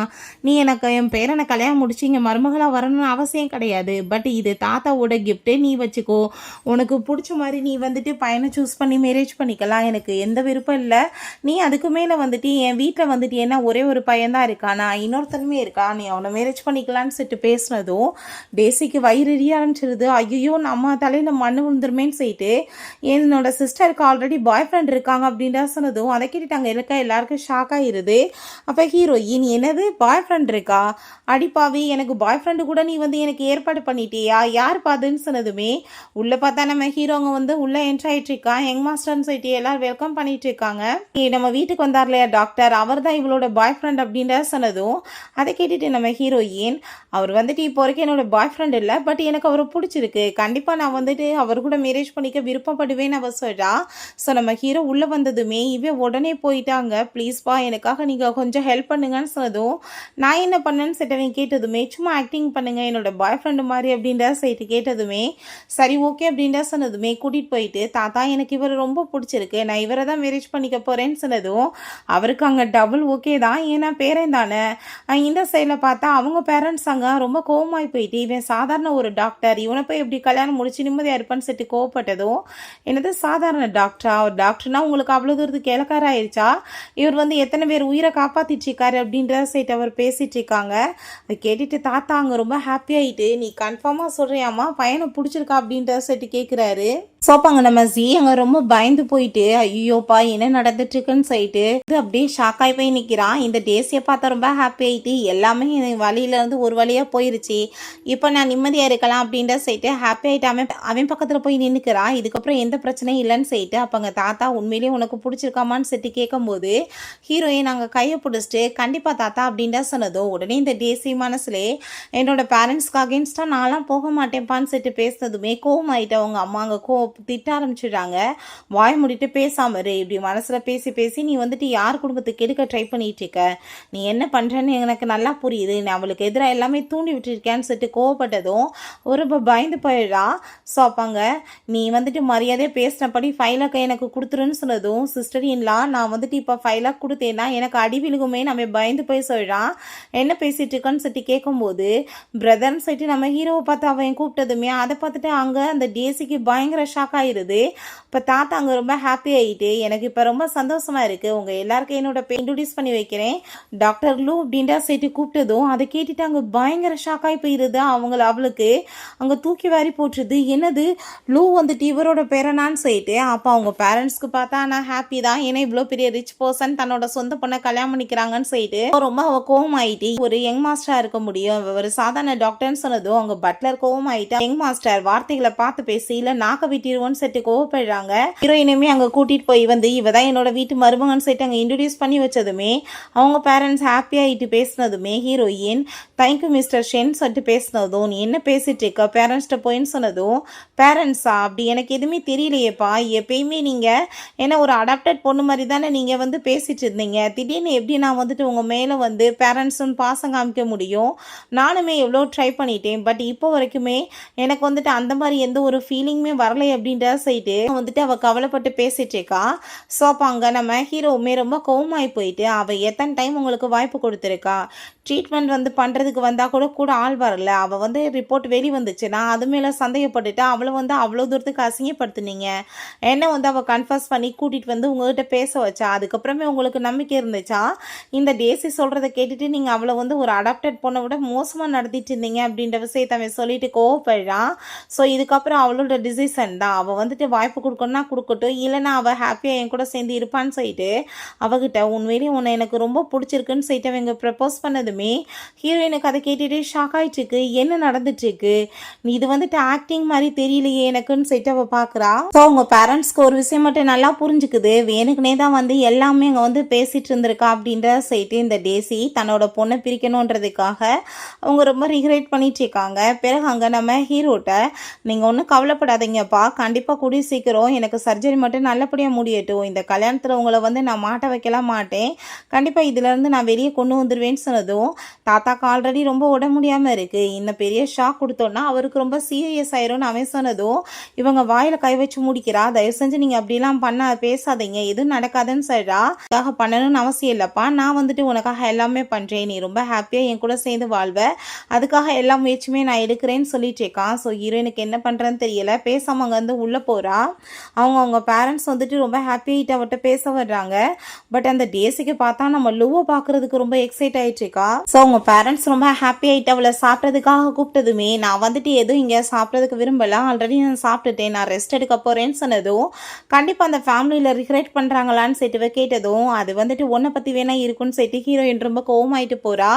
நீ எனக்கு என் பேரனை கல்யாணம் முடிச்சு இங்கே மருமகளாக வரணும்னு அவசியம் கிடையாது, பட் இது தாத்தாவோட கிஃப்ட்டு நீ வச்சுக்கோ, உனக்கு பிடிச்ச மாதிரி நீ வந்துட்டு பையனை சூஸ் பண்ணி மேரேஜ் பண்ணிக்கலாம், எனக்கு எந்த விருப்பம் இல்லை, நீ அதுக்கு மேலே வந்துட்டு என் வீட்டில் வந்துட்டு என்ன ஒரே ஒரு பையன்தான் இருக்கானா இன்னொருத்தனுமே இருக்கா, நீ அவனை மேரேஜ் பண்ணிக்கலான்னு சொல்லிட்டு பேசினதும் டேஸிக்கு வயிறு எரிய ஆரம்பிச்சிருது. ஐயோ நம்ம தலையில் மண்ணு விழுந்துருமேன்னு சொல்லிட்டு என்னோட சிஸ்டருக்கு ஆல்ரெடி பாய் ஃப்ரெண்ட் இருக்காங்க அப்படின்ற சொன்னதும் அதை கேட்டுட்டாங்க எல்லாருக்கும் ஷாக் ஆகிருது. அப்போ ஹீரோயின் என்னது பாய் ஃப்ரெண்ட் இருக்கா, அடிப்பாவி எனக்கு பாய் ஃப்ரெண்டு கூட நீ வந்து எனக்கு ஏற்பாடு பண்ணிட்டியா, யார் பாதுன்னு சொன்னதுமே உள்ளே பார்த்தா நம்ம ஹீரோங்க வந்து உள்ளே என்ட்ரி ஆகிட்டு இருக்கா. யங் மாஸ்டர்னு சொல்லிட்டு எல்லாரும் வெல்கம் பண்ணிட்டு இருக்காங்க. நம்ம வீட்டுக்கு வந்தார் இல்லையா டாக்டர், அவர் தான் இவளோட பாய் ஃப்ரெண்ட் அப்படின்ற சொன்னதும் அதை கேட்டுட்டு நம்ம ஹீரோயின் அவர் வந்துட்டு இப்போ வரைக்கும் என்னோட பாய் ஃப்ரெண்ட் இல்லை, பட் எனக்கு அவரை பிடிச்சிருக்கு, கண்டிப்பாக நான் வந்துட்டு அவர் கூட மேரேஜ் பண்ணிக்க விருப்பப்படுவேன்னு அவர் சொல்கிறா. ஸோ நம்ம ஹீரோ உள்ளே வந்ததுமே இவன் உடனே போயிட்டாங்க, ப்ளீஸ்ப்பா எனக்காக நீங்கள் கொஞ்சம் ஹெல்ப் பண்ணுங்கன்னு சொன்னதும் நான் என்ன பண்ணேன்னு சொல்லிட்டு கேட்டதுமே சும்மா ஆக்டிங் பண்ணுங்க என்னோட பாய் ஃப்ரெண்டு மாதிரி அப்படின்ற சொல்லிட்டு கேட்டதுமே சரி ஓகே அப்படின்ற சொன்னதுமே கூட்டிகிட்டு போயிட்டு தாத்தா எனக்கு இவர் ரொம்ப பிடிச்சிருக்கு, நான் இவரை தான் மேரேஜ் பண்ணிக்க போகிறேன்னு சொன்னதும் அவருக்கு அங்கே டபுள் ஓகே தான், ஏன்னா பேரன் தானே. இந்த சைடில் பார்த்தா அவங்க பேரண்ட்ஸ் அங்கே ரொம்ப கோவமாகி போயிட்டு இவன் சாதாரண ஒரு டாக்டர், இவனை போய் எப்படி கல்யாணம் முடிச்சு நிம்மதியாக இருப்பான்னு சொல்லிட்டு கோவப்பட்டதும் என்னது சாதாரண டாக்டரா, ஒரு டாக்டர்னா உங்களுக்கு அவ்வளோ தூரத்துக்கு இலக்கார ஆயிடுச்சா, இவர் வந்து எத்தனை பேர் உயிரை காப்பாற்றிட்டு இருக்காரு அப்படின்ற சைட் அவர் பேசிட்டு இருக்காங்க. அதை கேட்டுட்டு தாத்தா அங்கே ரொம்ப ஹாப்பி ஆகிட்டு நீ கன்ஃபார்மாக சொல்கிறியாம்மா பையனை பிடிச்சிருக்கா அப்படின்ற சைட்டு கேட்குறாரு. சோப்பாங்க நம்ம ஜி அங்கே ரொம்ப பயந்து போயிட்டு ஐயோப்பா என்ன நடந்துட்டு இருக்குன்னு சொல்லிட்டு இது அப்படியே ஷாக்காகி போய் நிற்கிறான். இந்த டேஸியை பார்த்தா ரொம்ப ஹாப்பி ஆகிட்டு எல்லாமே வழியிலேருந்து ஒரு வழியாக போயிருச்சு, இப்போ நான் நிம்மதியாக இருக்கலாம் அப்படின்ற சொல்லிட்டு ஹாப்பி ஆகிட்டு அவன் பக்கத்தில் போய் நின்றுக்கிறான். இதுக்கப்புறம் எந்த பிரச்சனையும் இல்லைன்னு சொல்லிட்டு அப்போங்க தாத்தா உண்மையிலேயே உனக்கு பிடிச்சிருக்காமான்னு சொல்லிட்டு கேட்கும்போது ஹீரோயின் நாங்கள் கையை பிடிச்சிட்டு கண்டிப்பாக தாத்தா அப்படின்டா சொன்னதும் உடனே இந்த டேசி மனசுலே என்னோட பேரண்ட்ஸ்க்கு அகேன்ஸ்டாக நான்லாம் போக மாட்டேன்ப்பான்னு சொல்லிட்டு பேசினதுமே கோவம் ஆகிட்டு அவங்க அம்மா அங்கே திட்ட ஆரம்பிச்சிடுறாங்க. வாய் மூடிட்டு பேசாம இரு, இப்படி மனசுல பேசி பேசி நீ வந்துட்டு யார் குடும்பத்துக்கு கெடுக்க ட்ரை பண்ணிட்டு இருக்க, நீ என்ன பண்றேன்னு எனக்கு நல்லா புரியுது, நான் அவளுக்கு எதிராக எல்லாமே தூண்டி விட்டுருக்கேன்னு சொல்லிட்டு கோவப்பட்டதும் ஒரு பயந்து போயிடுறா. ஸோ அப்பாங்க நீ வந்துட்டு மரியாதையாக பேசினபடி ஃபைலாக எனக்கு கொடுத்துருன்னு சொன்னதும் சிஸ்டர் இன்லா நான் வந்துட்டு இப்போ ஃபைலாக கொடுத்தேன்னா எனக்கு அடி விழுகுமே நம்ம பயந்து போய் சொல்கிறான். என்ன பேசிட்டு இருக்கன்னு சொல்லிட்டு கேட்கும்போது பிரதர்னு சொல்லிட்டு நம்ம ஹீரோவை பார்த்து அவன் கூப்பிட்டதுமே அதை பார்த்துட்டு அங்கே அந்த டேசிக்கு பயங்கர ஷாக் ஆயிடுது. இப்போ தாத்தா அங்கே ரொம்ப ஹாப்பி ஆகிட்டு எனக்கு இப்போ ரொம்ப சந்தோஷமாக இருக்குது, உங்கள் எல்லாருக்கும் என்னோட இன்ட்ரடியூஸ் பண்ணி வைக்கிறேன் டாக்டர் லூ அப்படின்டா சேர்த்து கூப்பிட்டதும் அதை கேட்டுட்டு அங்கே பயங்கர ஷாக் ஆகி போயிருது. அவளுக்கு அங்கே தூக்கி வாரி போட்டுருது. என்னது லூ வந்துட்டு இவரோட பேரனான்னு சொல்லிட்டு அப்போ அவங்க பேரண்ட்ஸ்க்கு பார்த்தா நான் ஹாப்பி தான், ஏன்னா இவ்வளோ பெரிய ரிச் பர்சன் தன்னோட சொந்த பொண்ணை கல்யாணம் பண்ணிக்கிறாங்கன்னு சொல்லிட்டு ரொம்ப கோவம் ஆயிட்டு ஒரு யங் மாஸ்டரா இருக்க முடியும், ஒரு சாதாரண டாக்டர்னு சொன்னதும் அவங்க பட்லர் கோவம் ஆயிட்டா. யங் மாஸ்டர் வார்த்தைகளை பார்த்து பேசி இல்லை நாக்க விட்டிருவோன்னு சொல்லிட்டு கோவப்படுறாங்க. ஹீரோயினுமே அங்கே கூட்டிட்டு போய் வந்து இவதான் என்னோட வீட்டு மருமகன்னு சொல்லிட்டு அங்கே இன்ட்ரடியூஸ் பண்ணி வச்சதுமே அவங்க பேரண்ட்ஸ் ஹாப்பி ஆகிட்டு பேசினதுமே ஹீரோயின் தேங்க்யூ மிஸ்டர் ஷென் சொல்லிட்டு பேசினதும் நீ என்ன பேசிட்டு இருக்க பேரண்ட்ஸ்கிட்ட போயின்னு சொன்னதும் பேரண்ட்ஸா அப்படி எனக்கு எதுவுமே தெரியலையேப்பா, எப்பயுமே நீங்கள் ஏன்னா ஒரு அடாப்டட் பொண்ணு மாதிரி தானே நீங்கள் வந்து பேசிட்டு இருந்தீங்க, திடீர்னு எப்படி நான் வந்துட்டு உங்கள் மேலே வந்து பேரண்ட்ஸுன்னு பாசம் காமிக்க முடியும், நானுமே எவ்வளோ ட்ரை பண்ணிட்டேன், பட் இப்போ வரைக்குமே எனக்கு வந்துட்டு அந்த மாதிரி எந்த ஒரு ஃபீலிங்குமே வரலை அப்படின்ற சைட்டு வந்துட்டு அவள் கவலைப்பட்டு பேசிட்டு இருக்கா. ஸோ அப்போ அங்கே நம்ம ஹீரோவுமே ரொம்ப கோவமாகி போயிட்டு அவள் எத்தனை டைம் உங்களுக்கு வாய்ப்பு கொடுத்துருக்கா, ட்ரீட்மெண்ட் வந்து பண்ணுறதுக்கு வந்தால் கூட ஆள் வரல, அவள் வந்து ரிப்போர்ட் வெளி வந்துச்சு, நான் அது மேலே சந்தேகப்பட்டுட்டு அவளை வந்து அவ்வளோ தூரத்துக்கு அசிங்கப்படுத்துனீங்க, என்ன வந்து அவள் கன்ஃபர்ஸ் பண்ணி கூட்டிகிட்டு வந்து உங்கள்கிட்ட பேச வச்சா, அதுக்கப்புறமே உங்களுக்கு நம்பிக்கை இருந்துச்சா, இந்த டேசி சொல்கிறத கேட்டுட்டு நீங்கள் அவளை வந்து ஒரு அடாப்டட் பொண்ணை விட மோசமாக நடத்திட்டு இருந்தீங்க அப்படின்ற விஷயத்தை அவன் சொல்லிட்டு கோவப்படுறான். ஸோ இதுக்கப்புறம் அவளோட டிசிஷன் தான், அவள் வந்துட்டு வாய்ப்பு கொடுக்கணும்னா கொடுக்கட்டும், இல்லைனா அவள் ஹாப்பியாக என் கூட சேர்ந்து இருப்பான்னு சொல்லிட்டு அவகிட்ட உண்மையிலேயே உன்னை எனக்கு ரொம்ப பிடிச்சிருக்குன்னு சொல்லிட்டு அவங்க ப்ரப்போஸ் பண்ணதுமே ஹீரோயினுக்கு அதை கேட்டுட்டு ஷாக் ஆயிடுச்சுக்கு, என்ன நடந்துட்டுருக்கு, இது வந்துட்டு ஆக்டிங் மாதிரி தெரியலையே எனக்குன்னு சொல்லிட்டு அவள் பார்க்குறா. ஸோ அவங்க பேரண்ட்ஸ்க்கு ஒரு விஷயம் மட்டும் நல்லா புரிஞ்சுக்குது, வேணுக்குனே தான் வந்து எல்லாமே அங்கே வந்து பேசிகிட்டு இருந்திருக்கா அப்படின்ற சொல்லிட்டு இந்த டேசி தன்னோட பொண்ணை பிரிக்கணுன்றதுக்காக அவங்க ரொம்ப ரிக்ரெட் பண்ணிட்டு இருக்காங்க. பிறகு அங்கே நம்ம ஹீரோட்ட நீங்கள் ஒன்றும் கவலைப்படாதீங்கப்பா, கண்டிப்பாக கூடிய சீக்கிரம் எனக்கு சர்ஜரி மட்டும் நல்லபடியாக முடியட்டும், இந்த கல்யாணத்தில் உங்களை வந்து நான் மாட்ட வைக்கலாம் மாட்டேன், கண்டிப்பாக இதிலேருந்து நான் வெளியே கொண்டு வந்துடுவேன்னு சொன்னதும் தாத்தாக்கு ஆல்ரெடி ரொம்ப உடம்பு முடியாமல் இருக்குது, இன்னும் பெரிய ஷாக் கொடுத்தோன்னா அவருக்கு ரொம்ப சீரியஸ் ஆயிரும்னு அவன் சொன்னதும் இவங்க வாயில் கை வச்சு முடிக்கிறா. தயவு செஞ்சு நீங்கள் அப்படிலாம் பேசாதீங்க, எதுவும் நடக்காதுன்னு சொல்கிறா. அதுக்காக பண்ணணும்னு அவசியம் இல்லைப்பா, நான் வந்துட்டு உனக்காக எல்லாமே பண்ணுறேன், நீ ரொம்ப ஹாப்பியாக என் கூட சேர்ந்து வாழ்வ, அதுக்காக எல்லா முயற்சியுமே நான் எடுக்கிறேன்னு சொல்லிட்டு இருக்கான். ஸோ ஹீரோயினுக்கு என்ன பண்ணுறேன்னு தெரியல, பேசாமல் அங்கே வந்து உள்ளே போகிறா. அவங்க பேரண்ட்ஸ் வந்துட்டு ரொம்ப ஹாப்பியாகிட்டு அவட்ட பேச வர்றாங்க. பட் அந்த டேஸுக்கு பார்த்தா நம்ம லூவை பார்க்குறதுக்கு ரொம்ப எக்ஸைட் ஆகிட்டு இருக்கா. ஸோ அவங்க பேரண்ட்ஸ் ரொம்ப ஹாப்பி ஆகிட்டு அவளை சாப்பிட்றதுக்காக கூப்பிட்டதுமே நான் வந்துட்டு எதுவும் இங்கே சாப்பிட்றதுக்கு விரும்பலை, ஆல்ரெடி நான் சாப்பிட்டுட்டேன், நான் ரெஸ்ட் எடுக்க போகிறேன்னு சொன்னதும் கண்டிப்பாக அந்த ஃபேமிலியில் ரிக்ரெட் பண்ணுறாங்களான்னு சொல்லிட்டு கேட்டதும் அது வந்துட்டு ஒன்றை பற்றி வேணா இருக்குன்னு சொல்லிட்டு ஹீரோயின் ரொம்ப கோவமாயிட்டு போகிறா.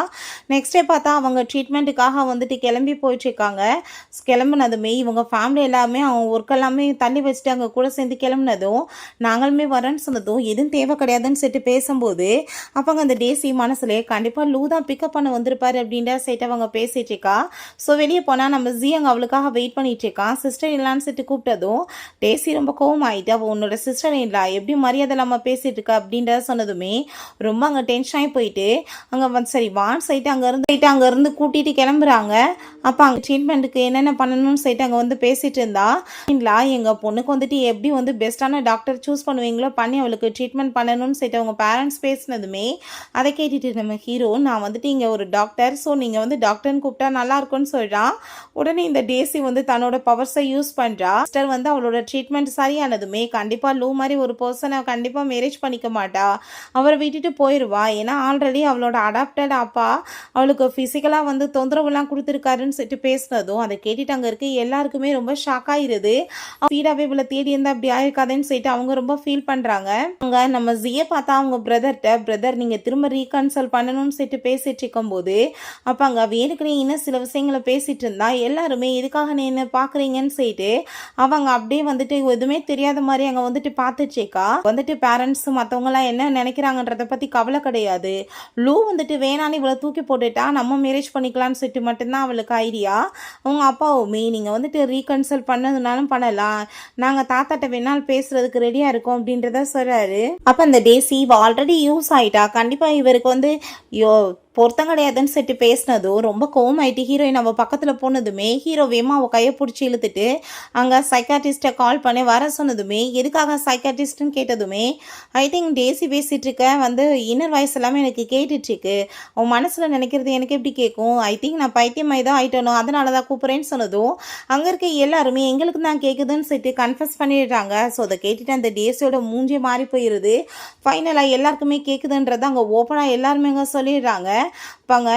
நெக்ஸ்ட் டே பார்த்தா அவங்க ட்ரீட்மெண்ட்டுக்காக வந்துட்டு கிளம்பி போயிட்டுருக்காங்க. கிளம்புனதுமே இவங்க ஃபேமிலி எல்லாமே அவங்க ஒர்க் எல்லாமே தள்ளி வச்சுட்டு அங்கே கூட சேர்ந்து கிளம்புனதும் நாங்களுமே வரேன்னு சொன்னதும் எதுவும் தேவை கிடையாதுன்னு சொல்லிட்டு பேசும்போது அப்போங்க அந்த டேசி மனசுலே கண்டிப்பாக லூ தான் பிக்கப் பண்ண வந்திருப்பாரு அப்படின்ற சைட்டு அவங்க பேசிட்டு இருக்கா. ஸோ வெளியே போனால் நம்ம ஜி அங்கே அவளுக்காக வெயிட் பண்ணிட்டு இருக்கான். சிஸ்டர் இல்லான்னு சொல்லிட்டு கூப்பிட்டதும் டேசி ரொம்ப கோவம் ஆகிட்டு அவள் உன்னோட சிஸ்டர் இல்லா எப்படி மரியாதை இல்லாமல் பேசிட்டு இருக்கா அப்படின்றத சொன்னதுமே ரொம்ப அங்கே டென்ஷன் ஆகி போயிட்டு அங்கே சரி வான் சைட்டு அங்கேருந்து கூட்டிகிட்டு கிளம்புறாங்க. அப்போ அங்கே ட்ரீட்மெண்ட்டுக்கு என்னென்ன பண்ணணும்னு சொல்லிட்டு அங்கே வந்து பேசிட்டு இருந்தா இல்லா எங்கள் பொண்ணுக்கு வந்துட்டு எப்படி வந்து பெஸ்ட்டான டாக்டர் சூஸ் பண்ணுவீங்களோ பண்ணி அவளுக்கு ட்ரீட்மெண்ட் பண்ணணும்னு சொல்லிட்டு அவங்க பேரண்ட்ஸ் பேசினதுமே அதை கேட்டுட்டு நம்ம ஹீரோ நான் வந்துட்டு இங்கே ஒரு டாக்டர், ஸோ நீங்கள் வந்து டாக்டர்னு கூப்பிட்டா நல்லா இருக்கும்னு சொல்கிறான். உடனே இந்த டேசி வந்து தன்னோட பவர்ஸை யூஸ் பண்ணுறா. சிஸ்டர் வந்து அவளோட ட்ரீட்மெண்ட் சரியானதுமே கண்டிப்பாக லூ மாதிரி ஒரு பர்சனை கண்டிப்பாக மேரேஜ் பண்ணிக்க மாட்டா, அவரை விட்டுட்டு போயிடுவா. ஏன்னா ஆல்ரெடி அவளோட அடாப்டட் அப்பா அவளுக்கு ஃபிசிக்கலாக வந்து தொந்தரவுலாம் கொடுத்துருக்காருன்னு சொல்லிட்டு பேசினதும் அதை கேட்டுட்டு அங்கே இருக்க எல்லாருக்குமே ரொம்ப ஷாக் ஆகிருது. ஃபீடாகவே இவளை தேடி இருந்தால் அப்படி ஆயிருக்காதுன்னு சொல்லிட்டு அவங்க ரொம்ப ஃபீல் பண்ணுறாங்க. அவங்க நம்ம ஜியை பார்த்தா அவங்க பிரதர் நீங்கள் திரும்ப ரீகன்சல் பண்ணணும்னு சொல்லிட்டு பேசிட்டு இருக்கும்போது அப்போ அங்கே வேணுக்குனே இன்னும் சில விஷயங்களை பேசிட்டு இருந்தா எல்லாருமே எதுக்காக நீ என்ன பார்க்குறீங்கன்னு சொல்லிட்டு அவங்க அப்படியே வந்துட்டு எதுவுமே தெரியாத மாதிரி அங்கே வந்துட்டு பார்த்துச்சேக்கா. வந்துட்டு பேரண்ட்ஸ் மற்றவங்களாம் என்ன நினைக்கிறாங்கன்றத பற்றி கவலை கிடையாது, லூ வந்துட்டு வேணான்னு இவளை தூக்கி போட்டுட்டா நம்ம மேரேஜ் பண்ணிக்கலாம்னு சொல்லிட்டு மட்டும்தான் அவளுக்கு ஐடியா. அவங்க அப்பாவுமே நீங்கள் வந்துட்டு ரீகன்சல் பண்ணதுனாலும் பண்ண பண்ணலாம், நாங்கள் தாத்தாட்ட வேணாலும் பேசுறதுக்கு ரெடியாக இருக்கோம் அப்படின்றத சொல்கிறாரு. அப்போ அந்த டேசி இவ ஆல்ரெடி யூஸ் ஆகிட்டா, கண்டிப்பாக இவருக்கு வந்து பொருத்தம் கிடையாதுன்னு சொல்லிட்டு பேசினதும் ரொம்ப கோவமாயிட்டு ஹீரோயின் அவள் பக்கத்தில் போனதுமே ஹீரோ வேமா அவள் கையை பிடிச்சி இழுத்துட்டு அங்கே சைக்காட்டிஸ்ட்டை கால் பண்ணி வர சொன்னதுமே எதுக்காக சைக்காட்டிஸ்ட்னு கேட்டதுமே ஐ திங்க் டேசி பேசிகிட்டு இருக்க வந்து இன்னர் வாய்ஸ் எல்லாமே எனக்கு கேட்டுட்ருக்கு, அவன் மனசில் நினைக்கிறது எனக்கு எப்படி கேட்கும், ஐ திங்க் நான் பைத்தியமாய் தான் ஆயிட்டனோ அதனால தான் கூப்பிட்றேன்னு சொன்னதும் அங்கே இருக்க எல்லாருமே எங்களுக்கு தான் கேட்குதுன்னு சொல்லிட்டு கன்ஃபஸ் பண்ணிடுறாங்க. ஸோ அதை கேட்டுட்டு அந்த டேசியோட மூஞ்சே மாறி போயிடுது. ஃபைனலாக எல்லாருக்குமே கேட்குதுன்றது அங்கே ஓப்பனாக எல்லாருமே அங்கே சொல்லிடுறாங்க. பாங்க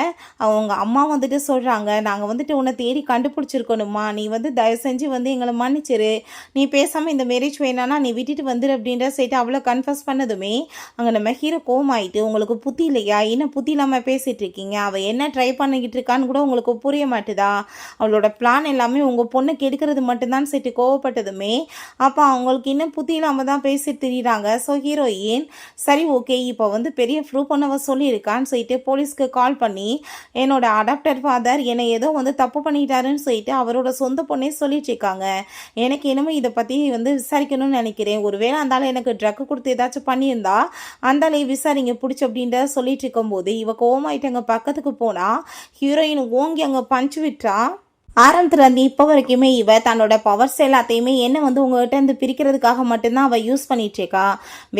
அவங்க அம்மா வந்துட்டு சொல்கிறாங்க, நாங்கள் வந்துட்டு உன்னை தேடி கண்டுபிடிச்சிருக்கணுமா, நீ வந்து தயவு செஞ்சு வந்து எங்களை மன்னிச்சிரு, நீ பேசாமல் இந்த மேரேஜ் வேணான்னா நீ விட்டுட்டு வந்துடு அப்படின்ற சைட்டு அவ்வளோ கன்ஃபஸ் பண்ணதுமே அங்கே நம்ம ஹீரோ கோமாயிட்டு உங்களுக்கு புத்தி இல்லையா, இன்னும் புத்தி இல்லாமல் பேசிகிட்டு இருக்கீங்க, அவள் என்ன ட்ரை பண்ணிக்கிட்டு இருக்கான்னு கூட உங்களுக்கு புரிய மாட்டுதா, அவளோட பிளான் எல்லாமே உங்கள் பொண்ணை கெடுக்கிறது மட்டும்தான் சைட்டு கோவப்பட்டதுமே அப்போ அவங்களுக்கு இன்னும் புத்தி இல்லாமல் தான் பேசிட்டு திரிகிறாங்க. ஸோ ஹீரோயின் சரி ஓகே இப்போ வந்து பெரிய ப்ரூவ் பண்ணவ சொல்லியிருக்கான்னு சொல்லிட்டு போலீஸ்க்கு கால் பண்ணி என்னோட அடாப்டட் ஃபாதர் என்னை ஏதோ வந்து தப்பு பண்ணிட்டாருன்னு சொல்லிட்டு அவரோட சொந்த பொண்ணே சொல்லிட்டு இருக்காங்க. எனக்கு என்னமோ இதை பற்றி வந்து விசாரிக்கணும்னு நினைக்கிறேன், ஒருவேளை அந்தாலும் எனக்கு ட்ரக் கொடுத்து ஏதாச்சும் பண்ணியிருந்தா அந்தாலே விசாரிங்க பிடிச்சி அப்படின்ற சொல்லிட்டு இருக்கும்போது இவ கோவமாயிட்டு அங்கே பக்கத்துக்கு போனால் ஹீரோயின் ஓங்கி அங்கே பஞ்சு விட்டா. ஆரம்பத்துலேருந்து இப்போ வரைக்குமே இவ தன்னோட பவர்ஸ் எல்லாத்தையுமே என்ன வந்து உங்கள்கிட்ட இருந்து பிரிக்கிறதுக்காக மட்டும்தான் அவள் யூஸ் பண்ணிகிட்ருக்கா,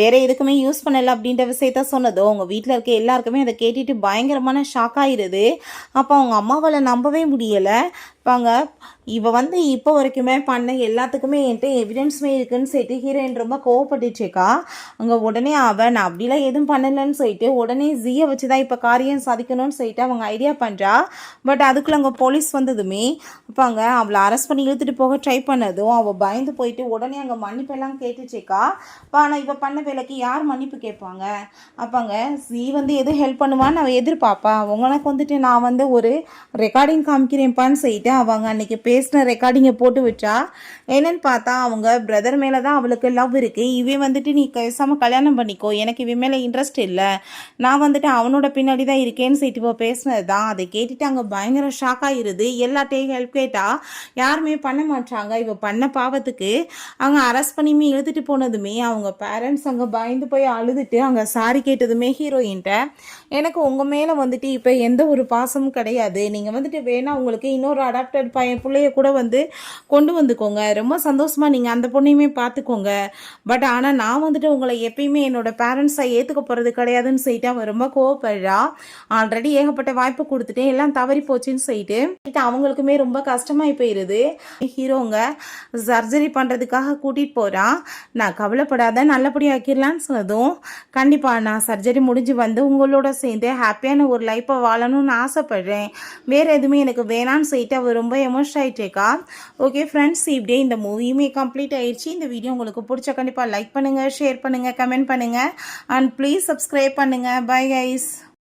வேறு எதுக்குமே யூஸ் பண்ணலை அப்படின்ற விஷயத்த சொன்னதோ அவங்க வீட்டில் இருக்க எல்லாருக்குமே அதை கேட்டுட்டு பயங்கரமான ஷாக் ஆகிடுது. அப்போ அவங்க அம்மாவால் நம்பவே முடியலை. பாங்க இவ வந்து இப்போ வரைக்குமே பண்ண எல்லாத்துக்குமே என்கிட்ட எவிடன்ஸுமே இருக்குன்னு சொல்லிட்டு ஹீரோயின் ரொம்ப கோவப்பட்டுச்சுக்கா. அங்கே உடனே அவன் நான் அப்படிலாம் எதுவும் பண்ணலைன்னு சொல்லிட்டு உடனே ஜியை வச்சு தான் இப்போ காரியம் சாதிக்கணும்னு சொல்லிட்டு அவங்க ஐடியா பண்ணுறா. பட் அதுக்குள்ளே அங்கே போலீஸ் வந்ததுமே அப்பாங்க அவளை அரெஸ்ட் பண்ணி இழுத்துட்டு போக ட்ரை பண்ணதும் அவள் பயந்து போயிட்டு உடனே அங்கே மன்னிப்பெல்லாம் கேட்டுச்சுக்கா. ஆனால் இவள் பண்ண வேலைக்கு யார் மன்னிப்பு கேட்பாங்க? அப்பாங்க ஜி வந்து எதுவும் ஹெல்ப் பண்ணுவான்னு அவள் எதிர்பார்ப்பா. உங்களுக்கு வந்துட்டு நான் வந்து ஒரு ரெக்கார்டிங் காமிக்கிறேன்ப்பான்னு சொல்லிட்டு அவங்க அன்னைக்கு பேசின ரெக்கார்டிங்கை போட்டு வச்சா. என்னன்னு பார்த்தா அவங்க பிரதர் மேலே தான் அவளுக்கு லவ் இருக்குது, இவன் வந்துட்டு நீ பேசாமல் கல்யாணம் பண்ணிக்கோ, எனக்கு இவன் மேலே இன்ட்ரெஸ்ட் இல்லை, நான் வந்துட்டு அவனோட பின்னாடி தான் இருக்கேன்னு சொல்லிட்டு இப்போ பேசினது தான். அதை கேட்டுட்டு அங்கே பயங்கர ஷாக் ஆகிருது. எல்லாட்டையும் ஹெல்ப் கேட்டால் யாருமே பண்ண மாட்டாங்க. இவ பண்ண பாவத்துக்கு அங்கே அரெஸ்ட் பண்ணியுமே இழுத்துட்டு போனதுமே அவங்க பேரண்ட்ஸ் அங்கே பயந்து போய் அழுதுட்டு அங்கே சாரி கேட்டதுமே ஹீரோயின்ட்ட எனக்கு உங்கள் மேலே வந்துட்டு இப்போ எந்த ஒரு பாசமும் கிடையாது, நீங்கள் வந்துட்டு வேணா உங்களுக்கு இன்னொரு அடாப்டட் பிள்ளைய கூட வந்து கொண்டு வந்துக்கோங்க, ரொம்ப சந்தோஷமாக நீங்கள் அந்த பொண்ணையுமே பார்த்துக்கோங்க, பட் ஆனால் நான் வந்துட்டு உங்களை எப்பயுமே என்னோட பேரண்ட்ஸை ஏற்றுக்க போகிறது கிடையாதுன்னு சொல்லிட்டு அவன் ரொம்ப கோவப்படுறா. ஆல்ரெடி ஏகப்பட்ட வாய்ப்பு கொடுத்துட்டு எல்லாம் தவறி போச்சுன்னு சொல்லிட்டு அவங்களுக்குமே ரொம்ப கஷ்டமாகி போயிடுது. ஹீரோங்க சர்ஜரி பண்ணுறதுக்காக கூட்டிகிட்டு போகிறான். நான் கவலைப்படாத நல்லபடியாக ஆக்கிடலான்னு சொன்னதும் கண்டிப்பாக நான் சர்ஜரி முடிஞ்சு வந்து உங்களோட சேர்ந்து ஹாப்பியான ஒரு லைஃப்பை வாழணும்னு ஆசைப்படுறேன், வேறு எதுவுமே எனக்கு வேணான்னு சொல்லிட்டு அவர் ரொம்ப எமோஷன் ஆகிட்டேக்கா. ஓகே ஃப்ரெண்ட்ஸ், இப்படியே இந்த மூவியுமே கம்ப்ளீட் ஆயிடுச்சு. இந்த வீடியோ உங்களுக்கு பிடிச்ச கண்டிப்பாக லைக் பண்ணுங்கள், ஷேர் பண்ணுங்கள், கமெண்ட் பண்ணுங்கள் அண்ட் ப்ளீஸ் சப்ஸ்கிரைப் பண்ணுங்கள். Bye guys.